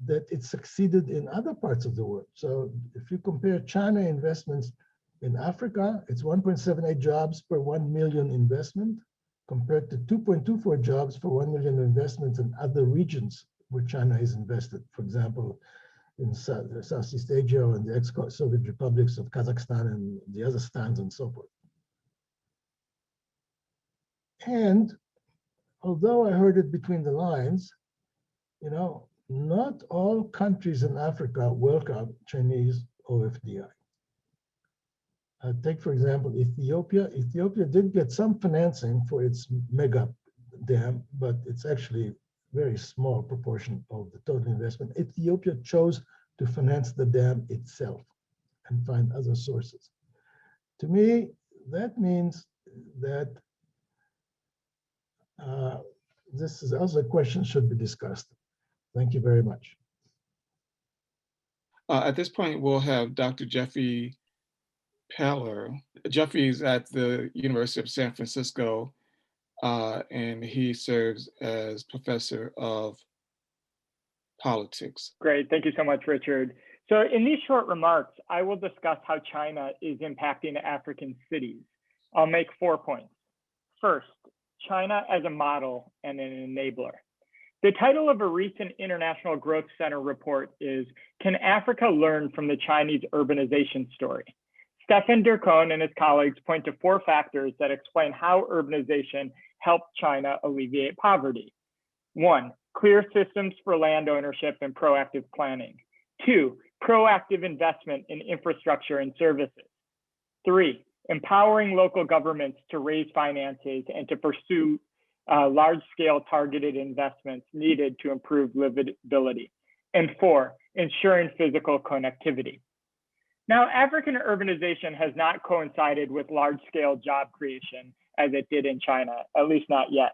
that it succeeded in other parts of the world. So if you compare China investments in Africa, it's 1.78 jobs per 1 million investment, compared to 2.24 jobs for 1 million investments in other regions where China is invested. For example, in Southeast Asia and the ex-Soviet republics of Kazakhstan and the other stands and so forth. And although I heard it between the lines, you know, not all countries in Africa welcome Chinese OFDI. Take, for example, Ethiopia. Ethiopia did get some financing for its mega dam, but it's actually a very small proportion of the total investment. Ethiopia chose to finance the dam itself and find other sources. To me, that means that this is also a question should be discussed. Thank you very much. At this point, we'll have Dr. Jeffrey Peller. Jeffrey's at the University of San Francisco, and he serves as professor of politics. Great, thank you so much, Richard. So in these short remarks, I will discuss how China is impacting African cities. I'll make 4 points. First, China as a model and an enabler. The title of a recent International Growth Center report is, Can Africa Learn from the Chinese Urbanization Story? Stefan Dercon and his colleagues point to 4 factors that explain how urbanization helped China alleviate poverty. 1, clear systems for land ownership and proactive planning. 2, proactive investment in infrastructure and services. 3, empowering local governments to raise finances and to pursue large-scale targeted investments needed to improve livability. And 4, ensuring physical connectivity. Now, African urbanization has not coincided with large-scale job creation as it did in China, at least not yet.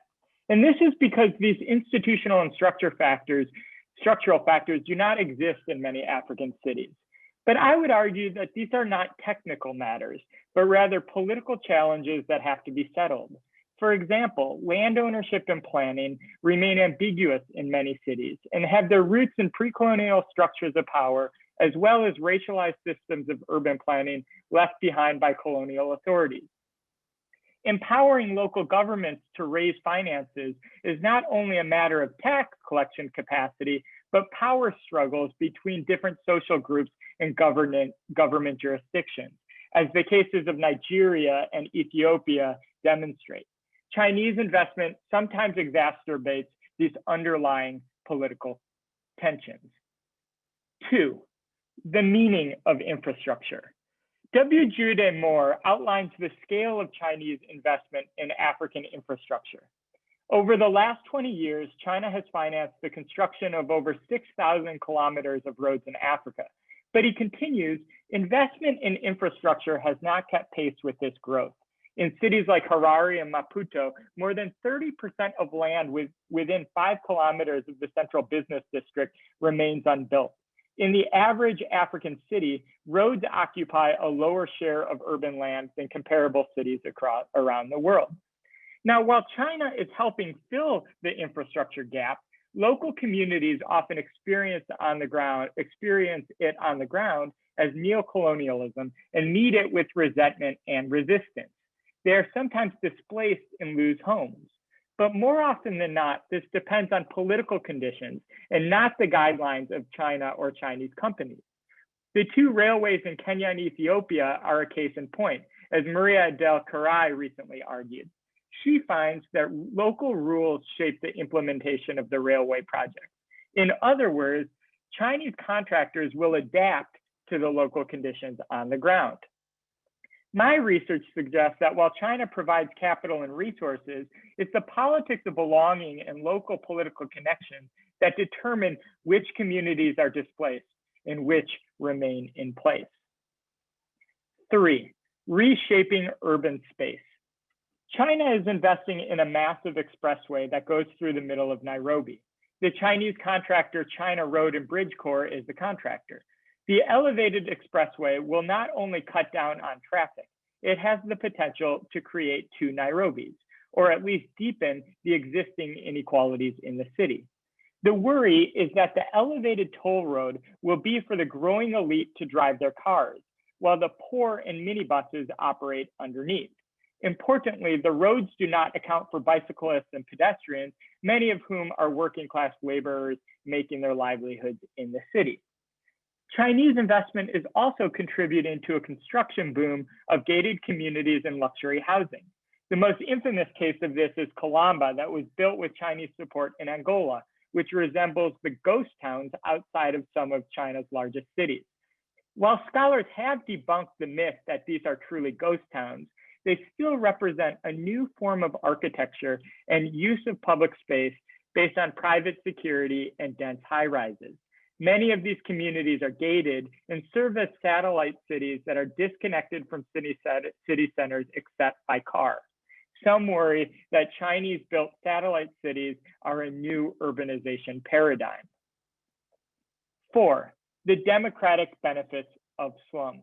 And this is because these institutional and structural factors do not exist in many African cities. But I would argue that these are not technical matters, but rather political challenges that have to be settled. For example, land ownership and planning remain ambiguous in many cities and have their roots in pre-colonial structures of power, as well as racialized systems of urban planning left behind by colonial authorities. Empowering local governments to raise finances is not only a matter of tax collection capacity, but power struggles between different social groups and government jurisdictions, as the cases of Nigeria and Ethiopia demonstrate. Chinese investment sometimes exacerbates these underlying political tensions. 2, the meaning of infrastructure. W. Jude Moore outlines the scale of Chinese investment in African infrastructure. Over the last 20 years, China has financed the construction of over 6,000 kilometers of roads in Africa. But he continues, investment in infrastructure has not kept pace with this growth. In cities like Harare and Maputo, more than 30% of land within 5 kilometers of the central business district remains unbuilt. In the average African city, roads occupy a lower share of urban land than comparable cities around the world. Now, while China is helping fill the infrastructure gap, local communities often experience it on the ground as neocolonialism and meet it with resentment and resistance. They are sometimes displaced and lose homes. But more often than not, this depends on political conditions and not the guidelines of China or Chinese companies. The 2 railways in Kenya and Ethiopia are a case in point, as Maria Del Caray recently argued. She finds that local rules shape the implementation of the railway project. In other words, Chinese contractors will adapt to the local conditions on the ground. My research suggests that while China provides capital and resources, it's the politics of belonging and local political connections that determine which communities are displaced and which remain in place. 3, reshaping urban space. China is investing in a massive expressway that goes through the middle of Nairobi. The Chinese contractor China Road and Bridge Corps is the contractor. The elevated expressway will not only cut down on traffic, it has the potential to create 2 Nairobis, or at least deepen the existing inequalities in the city. The worry is that the elevated toll road will be for the growing elite to drive their cars, while the poor and minibuses operate underneath. Importantly, the roads do not account for bicyclists and pedestrians, many of whom are working class laborers making their livelihoods in the city. Chinese investment is also contributing to a construction boom of gated communities and luxury housing. The most infamous case of this is Calamba, that was built with Chinese support in Angola, which resembles the ghost towns outside of some of China's largest cities. While scholars have debunked the myth that these are truly ghost towns, they still represent a new form of architecture and use of public space based on private security and dense high-rises. Many of these communities are gated and serve as satellite cities that are disconnected from city centers except by car. Some worry that Chinese-built satellite cities are a new urbanization paradigm. 4, the democratic benefits of slums.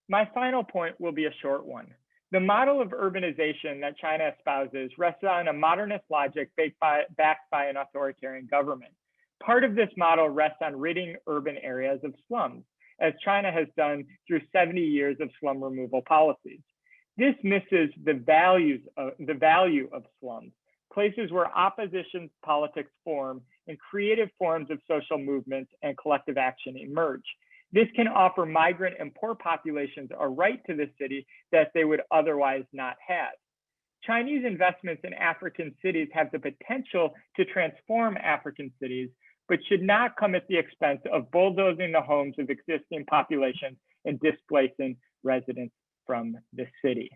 My final point will be a short one. The model of urbanization that China espouses rests on a modernist logic backed by an authoritarian government. Part of this model rests on ridding urban areas of slums, as China has done through 70 years of slum removal policies. This misses the value of slums, places where opposition politics form and creative forms of social movements and collective action emerge. This can offer migrant and poor populations a right to the city that they would otherwise not have. Chinese investments in African cities have the potential to transform African cities, but should not come at the expense of bulldozing the homes of existing populations and displacing residents from the city.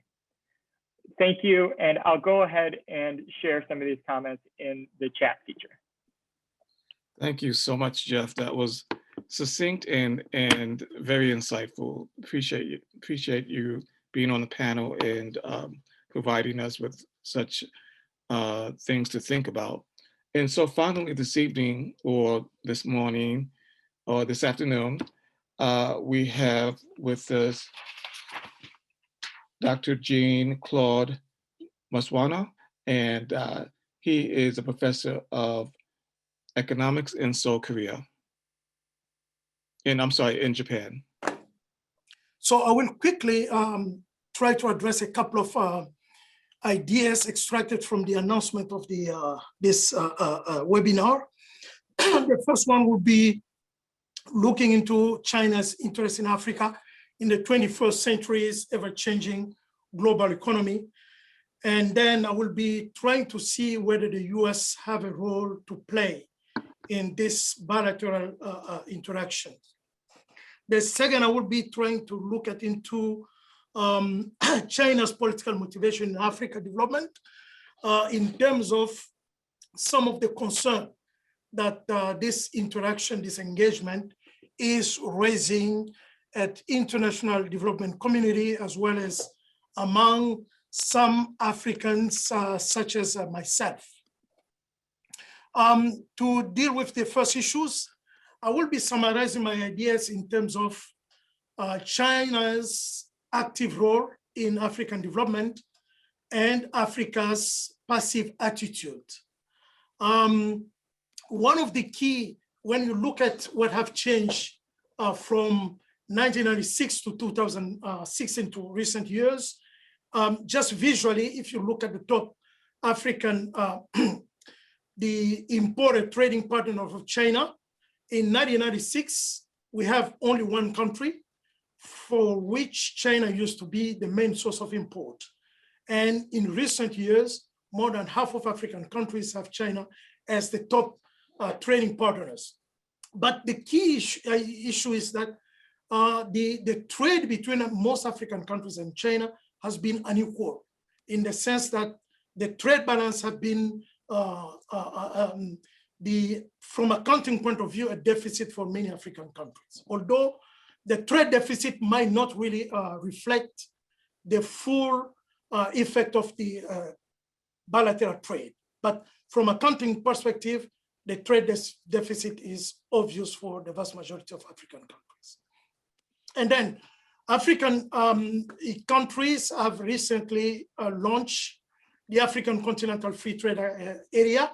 Thank you, and I'll go ahead and share some of these comments in the chat feature. Thank you so much, Jeff. That was succinct and very insightful. Appreciate you being on the panel and providing us with such things to think about. And so finally this evening, or this morning, or this afternoon, we have with us Dr. Jean-Claude Mshwana, and he is a professor of economics in Seoul, Korea. In Japan. So I will quickly try to address a couple of ideas extracted from the announcement of this webinar. The first one will be looking into China's interest in Africa in the 21st century's ever-changing global economy. And then I will be trying to see whether the US have a role to play in this bilateral interaction. The second, I will be trying to look into China's political motivation in Africa development in terms of some of the concern that this interaction, this engagement is raising at international development community, as well as among some Africans such as myself. To deal with the first issues, I will be summarizing my ideas in terms of China's active role in African development and Africa's passive attitude. One of the key, when you look at what have changed from 1996 to 2006 into recent years, just visually, if you look at the top African, the imported trading partner of China, in 1996, we have only one country for which China used to be the main source of import. And in recent years, more than half of African countries have China as the top trading partners. But the key issue is that the trade between most African countries and China has been unequal, in the sense that the trade balance have been from a accounting point of view, a deficit for many African countries. Although the trade deficit might not really reflect the full effect of the bilateral trade. But from a accounting perspective, the trade deficit is obvious for the vast majority of African countries. And then African countries have recently launched the African Continental Free Trade Area.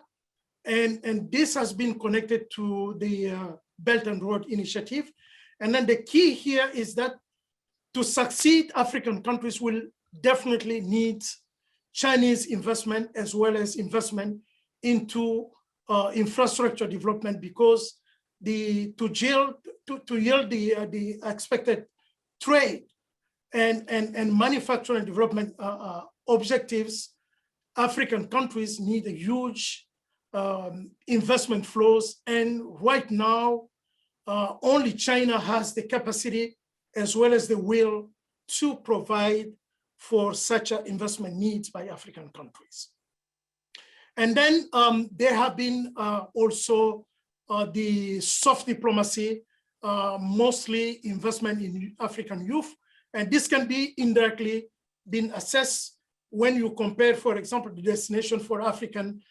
And this has been connected to the Belt and Road Initiative. And then the key here is that to succeed, African countries will definitely need Chinese investment as well as investment into infrastructure development, because to yield the expected trade and manufacturing development objectives, African countries need a huge investment flows. And right now, only China has the capacity as well as the will to provide for such investment needs by African countries. And then there have been also the soft diplomacy, mostly investment in African youth. And this can be indirectly been assessed when you compare, for example, the destination for African,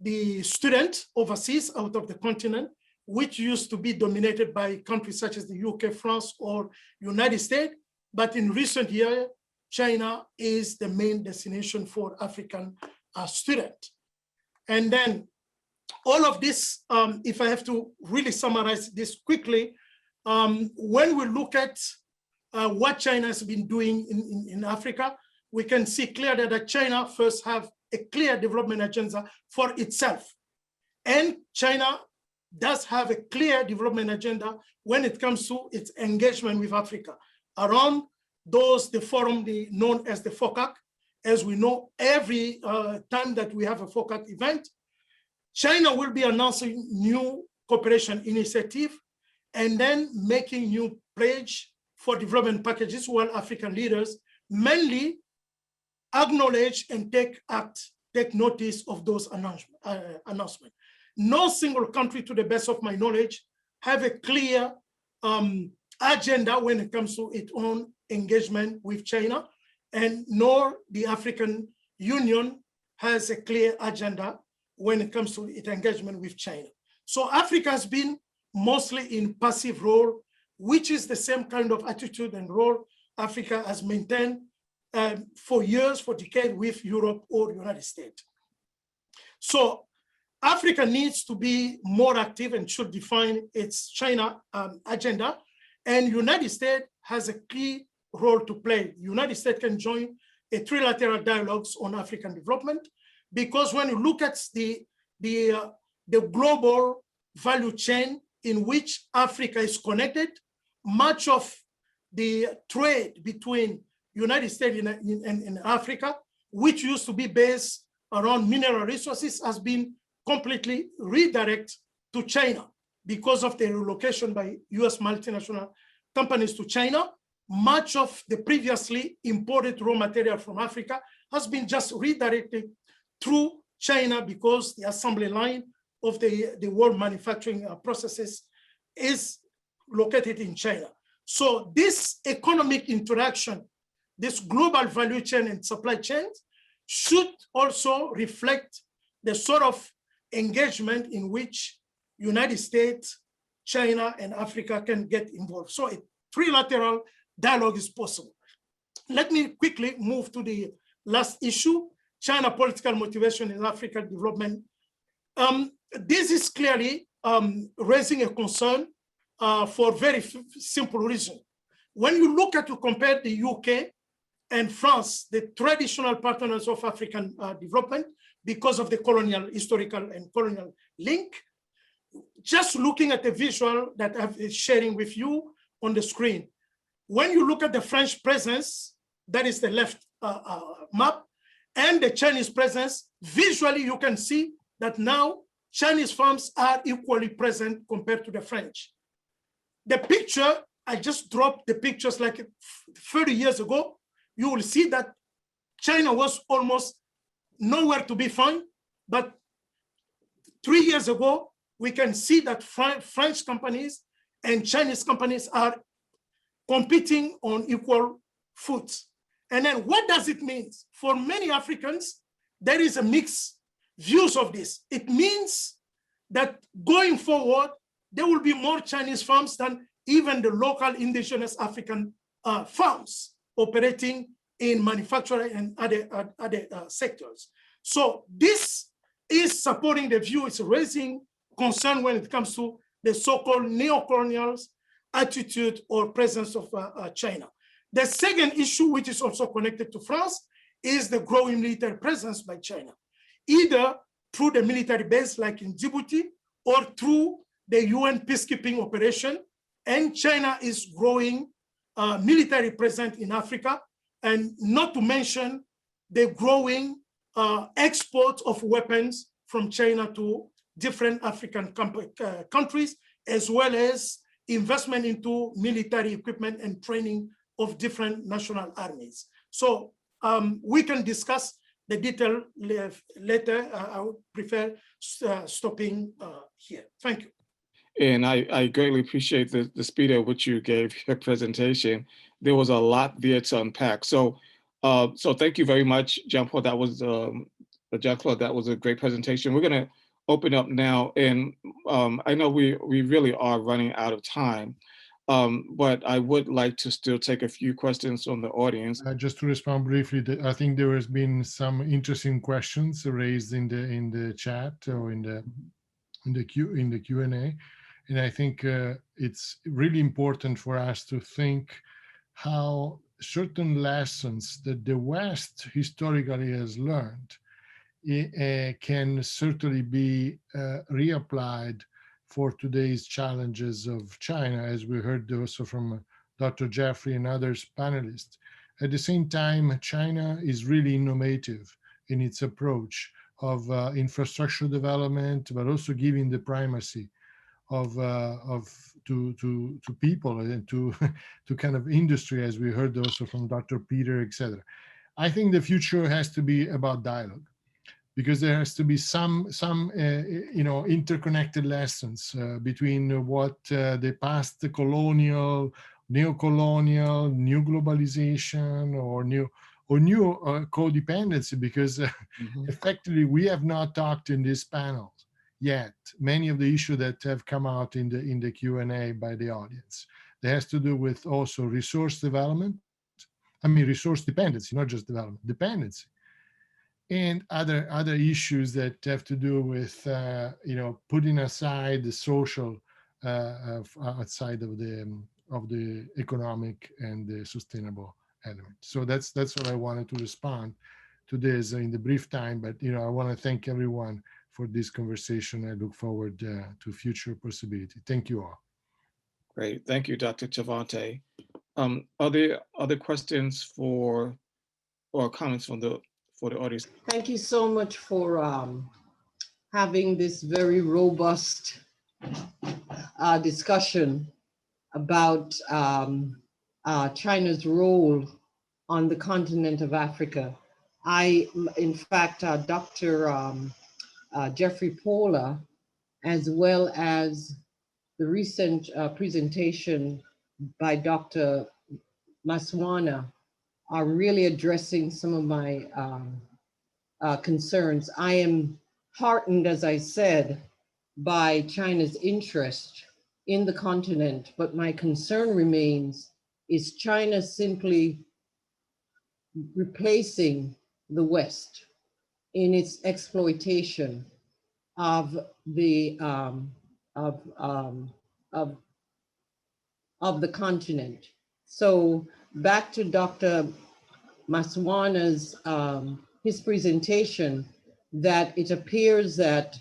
the student overseas out of the continent, which used to be dominated by countries such as the UK, France, or United States. But in recent years, China is the main destination for African students. And then all of this, if I have to really summarize this quickly, when we look at what China has been doing in Africa, we can see clearly that China first have a clear development agenda for itself. And China does have a clear development agenda when it comes to its engagement with Africa around the forum known as the FOCAC. As we know, every time that we have a FOCAC event, China will be announcing new cooperation initiative and then making new pledge for development packages, while African leaders mainly acknowledge and take notice of those announcements. No single country, to the best of my knowledge, have a clear agenda when it comes to its own engagement with China, and nor the African Union has a clear agenda when it comes to its engagement with China. So Africa has been mostly in passive role, which is the same kind of attitude and role Africa has maintained for years, for decades with Europe or United States. So Africa needs to be more active and should define its China agenda. And United States has a key role to play. United States can join a trilateral dialogues on African development, because when you look at the global value chain in which Africa is connected, much of the trade between United States and Africa, which used to be based around mineral resources, has been completely redirected to China because of the relocation by US multinational companies to China. Much of the previously imported raw material from Africa has been just redirected through China because the assembly line of the world manufacturing processes is located in China. So this economic interaction, this global value chain and supply chains should also reflect the sort of engagement in which United States, China, and Africa can get involved. So a trilateral dialogue is possible. Let me quickly move to the last issue, China political motivation in African development. This is clearly raising a concern for a very simple reason. When you look at to compare the UK and France, the traditional partners of African development, because of the colonial, historical and colonial link, just looking at the visual that I'm sharing with you on the screen, when you look at the French presence, that is the left map, and the Chinese presence, visually you can see that now Chinese firms are equally present compared to the French. The picture, I just dropped the pictures like 30 years ago, you will see that China was almost nowhere to be found, but 3 years ago, we can see that French companies and Chinese companies are competing on equal foot. And then what does it mean? For many Africans, there is a mixed views of this. It means that going forward, there will be more Chinese firms than even the local indigenous African firms operating in manufacturing and other sectors. So this is supporting the view, it's raising concern when it comes to the so-called neo-colonial attitude or presence of China. The second issue, which is also connected to France, is the growing military presence by China, either through the military base like in Djibouti or through the UN peacekeeping operation. And China is growing military presence in Africa, and not to mention the growing export of weapons from China to different African countries, as well as investment into military equipment and training of different national armies. So we can discuss the detail later. I would prefer stopping here. Thank you. And I greatly appreciate the speed at which you gave your presentation. There was a lot there to unpack. So so thank you very much, Jean-Paul. That was Jean-Claude, that was a great presentation. We're gonna open up now, and I know we really are running out of time, but I would like to still take a few questions from the audience. Just to respond briefly, I think there has been some interesting questions raised in the chat or in the Q&A, and I think it's really important for us to think how certain lessons that the West historically has learned can certainly be reapplied for today's challenges of China, as we heard also from Dr. Jeffrey and others panelists. At the same time, China is really innovative in its approach of infrastructure development, but also giving the primacy to people and to kind of industry, as we heard also from Dr. Peter, etc. I think the future has to be about dialogue, because there has to be some interconnected lessons between what the past colonial, neo-colonial, new globalization, or new codependency, because effectively we have not talked in this panel yet many of the issues that have come out in the Q&A by the audience. That has to do with also resource development, resource dependency, not just development, dependency, and other issues that have to do with putting aside the social outside of the economic and the sustainable element. So that's what I wanted to respond to this in the brief time. But I want to thank everyone for this conversation. I look forward to future possibility. Thank you all. Great, thank you, Dr. Chavante. Are there other questions or comments for the audience? Thank you so much for having this very robust discussion about China's role on the continent of Africa. In fact, Dr. Jeffrey Paula, as well as the recent presentation by Dr. Maswana, are really addressing some of my concerns. I am heartened, as I said, by China's interest in the continent, but my concern remains, is China simply replacing the West in its exploitation of the continent? So back to Dr. Maswana's his presentation, that it appears that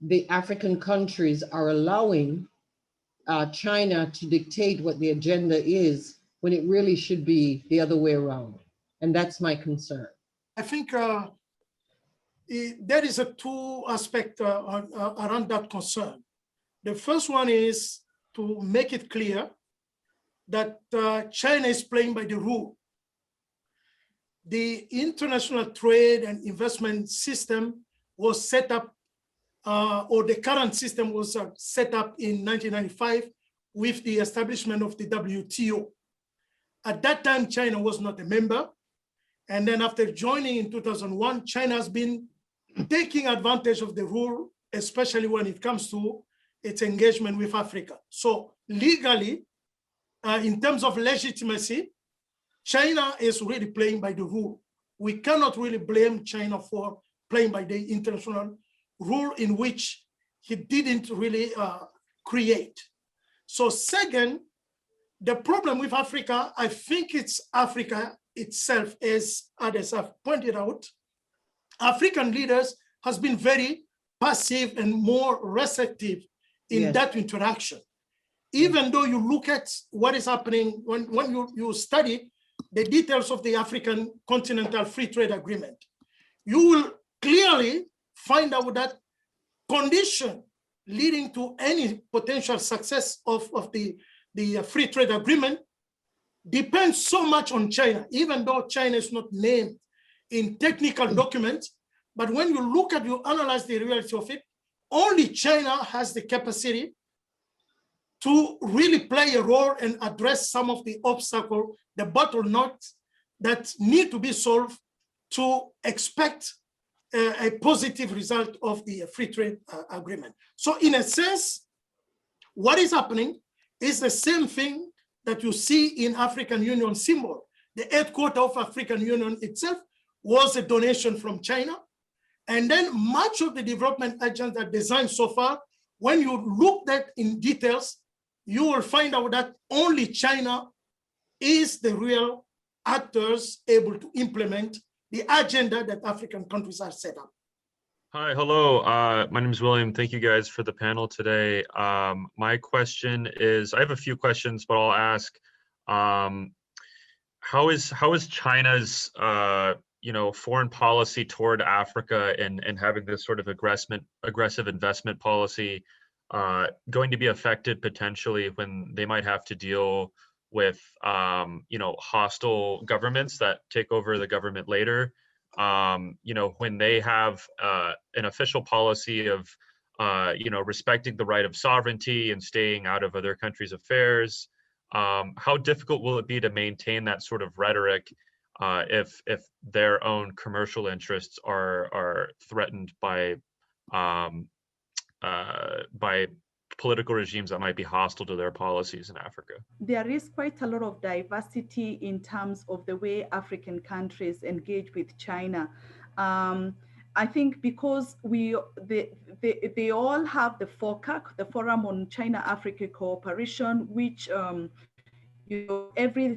the African countries are allowing China to dictate what the agenda is, when it really should be the other way around. And that's my concern. I think there is a two aspect around that concern. The first one is to make it clear that China is playing by the rule. The international trade and investment system was set up, or the current system was set up in 1995 with the establishment of the WTO. At that time, China was not a member. And then after joining in 2001, China has been taking advantage of the rule, especially when it comes to its engagement with Africa. So legally, in terms of legitimacy, China is really playing by the rule. We cannot really blame China for playing by the international rule in which he didn't really create. So second, the problem with Africa, I think it's Africa itself, as others have pointed out. African leaders has been very passive and more receptive in that interaction. Even though you look at what is happening when you study the details of the African Continental Free Trade Agreement, you will clearly find out that condition leading to any potential success of the free trade agreement depends so much on China, even though China is not named in technical documents. But when you look at, you analyze the reality of it, only China has the capacity to really play a role and address some of the obstacles, the bottlenecks that need to be solved to expect a positive result of the free trade agreement. So in a sense, what is happening is the same thing that you see in African Union symbol. The headquarters of African Union itself was a donation from China. And then much of the development agenda designed so far, when you look at in details, you will find out that only China is the real actors able to implement the agenda that African countries are set up. Hi, hello. My name is William. Thank you guys for the panel today. My question is, I have a few questions, but I'll ask, how is China's foreign policy toward Africa and having this sort of aggressive investment policy going to be affected potentially when they might have to deal with hostile governments that take over the government later? When they have an official policy of respecting the right of sovereignty and staying out of other countries' affairs, how difficult will it be to maintain that sort of rhetoric if their own commercial interests are threatened by political regimes that might be hostile to their policies in Africa? There is quite a lot of diversity in terms of the way African countries engage with China. I think because they all have the FOCAC, the Forum on China-Africa Cooperation, which every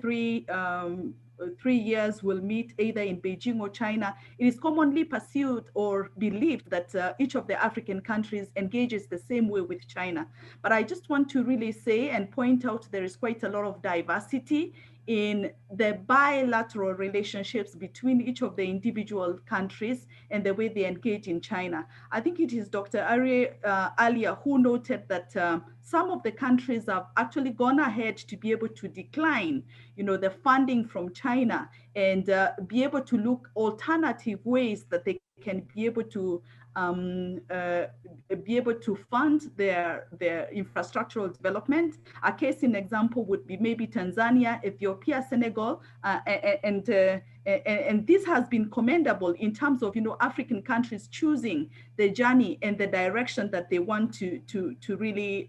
3 years will meet either in Beijing or China. It is commonly pursued or believed that each of the African countries engages the same way with China. But I just want to really say and point out there is quite a lot of diversity in the bilateral relationships between each of the individual countries and the way they engage in China. I think it is Dr. Alia who noted that some of the countries have actually gone ahead to be able to decline, the funding from China and be able to look alternative ways that they can be able to fund their infrastructural development. A case in example would be maybe Tanzania, Ethiopia, Senegal, and this has been commendable in terms of African countries choosing the journey and the direction that they want to really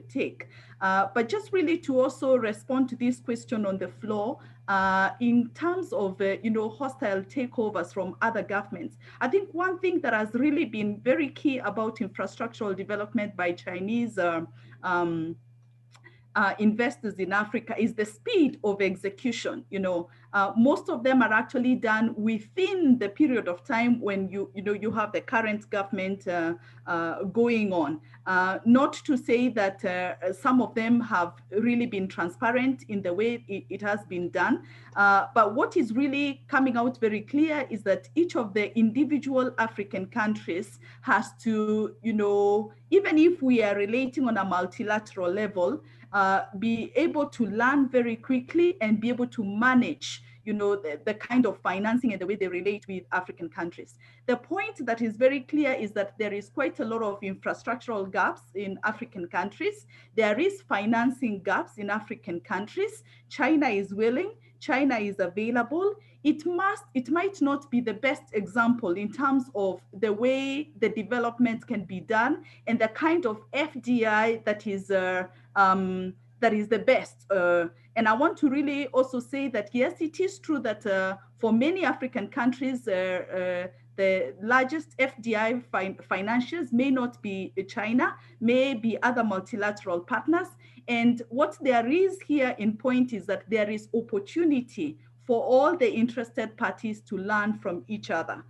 take. But just really to also respond to this question on the floor, in terms of hostile takeovers from other governments, I think one thing that has really been very key about infrastructural development by Chinese investors in Africa is the speed of execution. Most of them are actually done within the period of time when you have the current government going on. Not to say that some of them have really been transparent in the way it has been done, but what is really coming out very clear is that each of the individual African countries has to, even if we are relating on a multilateral level, be able to learn very quickly and be able to manage the kind of financing and the way they relate with African countries. The point that is very clear is that there is quite a lot of infrastructural gaps in African countries. There is financing gaps in African countries. China is willing, China is available. It might not be the best example in terms of the way the development can be done and the kind of FDI that is the best. And I want to really also say that, yes, it is true that for many African countries, The largest FDI financiers may not be China, may be other multilateral partners. And what there is here in point is that there is opportunity for all the interested parties to learn from each other.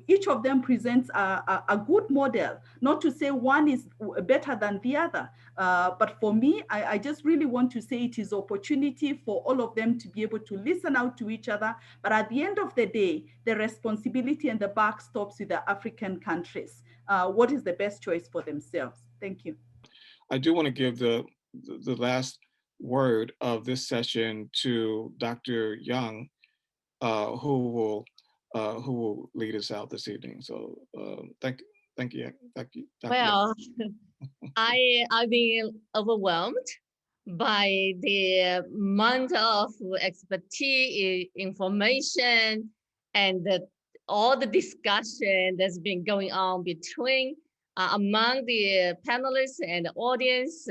Each of them presents a good model, not to say one is better than the other, but for me, I just really want to say it is opportunity for all of them to be able to listen out to each other. But at the end of the day, the responsibility and the buck stops with the African countries. What is the best choice for themselves? Thank you. I do want to give the last word of this session to Dr. Young, who will lead us out this evening. So thank you, Dr. Well, I've been overwhelmed by the amount of expertise, information, and all the discussion that's been going on between among the panelists and the audience.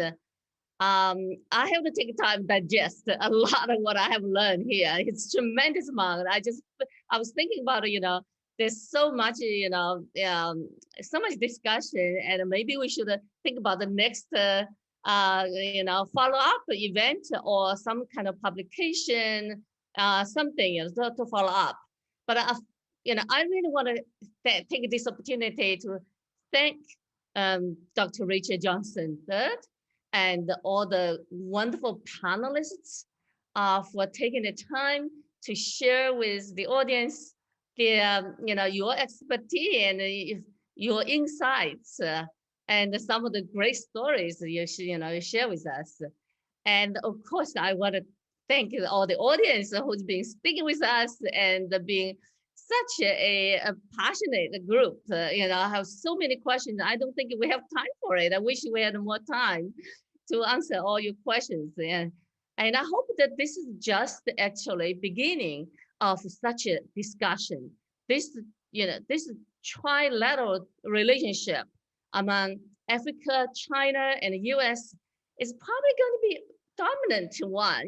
I have to take time to digest a lot of what I have learned here. It's tremendous amount. I was thinking about, there's so much, so much discussion, and maybe we should think about the next, follow-up event or some kind of publication, something to follow up. But, I really want to take this opportunity to thank Dr. Richard Johnson III and all the wonderful panelists for taking the time to share with the audience your expertise and your insights and some of the great stories you share with us. And of course, I want to thank all the audience who's been speaking with us and being such a passionate group. I have so many questions. I don't think we have time for it. I wish we had more time to answer all your questions. And I hope that this is just actually beginning of such a discussion. This trilateral relationship among Africa, China, and the US is probably going to be dominant one,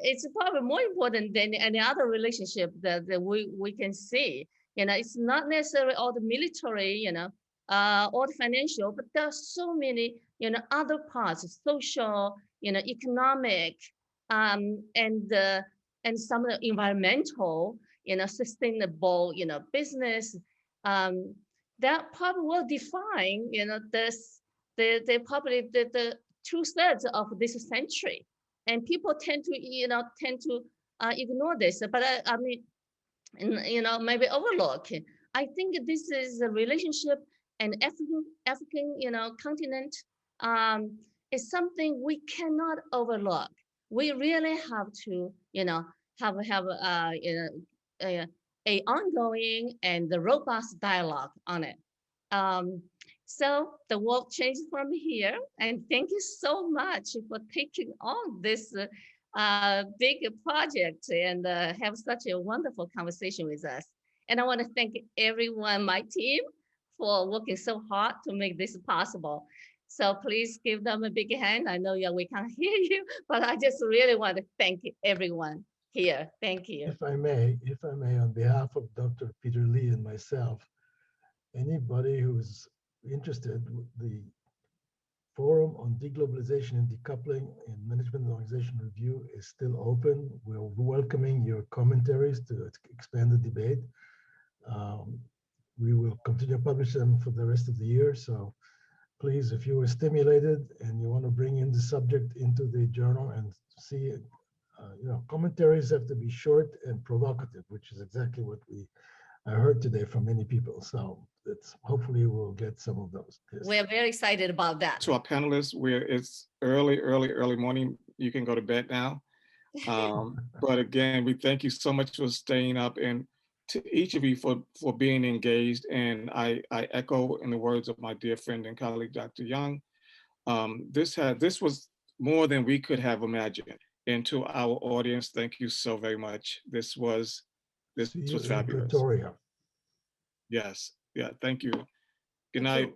it's probably more important than any other relationship that we can see. It's not necessarily all the military, all the financial, but there are so many, other parts, social, economic, and some of the environmental, sustainable, business, that probably will define, the 2/3 of this century. And people tend to ignore this, but I mean, maybe overlook. I think this is a relationship, and African, continent is something we cannot overlook. We really have to, have a ongoing and the robust dialogue on it. So the world changes from here, and thank you so much for taking on this big project and have such a wonderful conversation with us. And I want to thank everyone, my team, for working so hard to make this possible. So please give them a big hand. I know we can't hear you, but I just really want to thank everyone here. Thank you. If I may, on behalf of Dr. Peter Lee and myself, anybody who's interested, the Forum on Deglobalization and Decoupling and Management and Organization Review is still open. We're welcoming your commentaries to expand the debate. We will continue to publish them for the rest of the year. So please, if you were stimulated and you want to bring in the subject into the journal and see it, commentaries have to be short and provocative, which is exactly what I heard today from many people. So hopefully we'll get some of those. Yes. We're very excited about that. To our panelists, it's early morning. You can go to bed now. But again, we thank you so much for staying up, and to each of you for being engaged. And I echo in the words of my dear friend and colleague, Dr. Young, this was more than we could have imagined. And to our audience, thank you so very much. This was fabulous. Pretoria. Yes. Yeah. Thank you. Good night.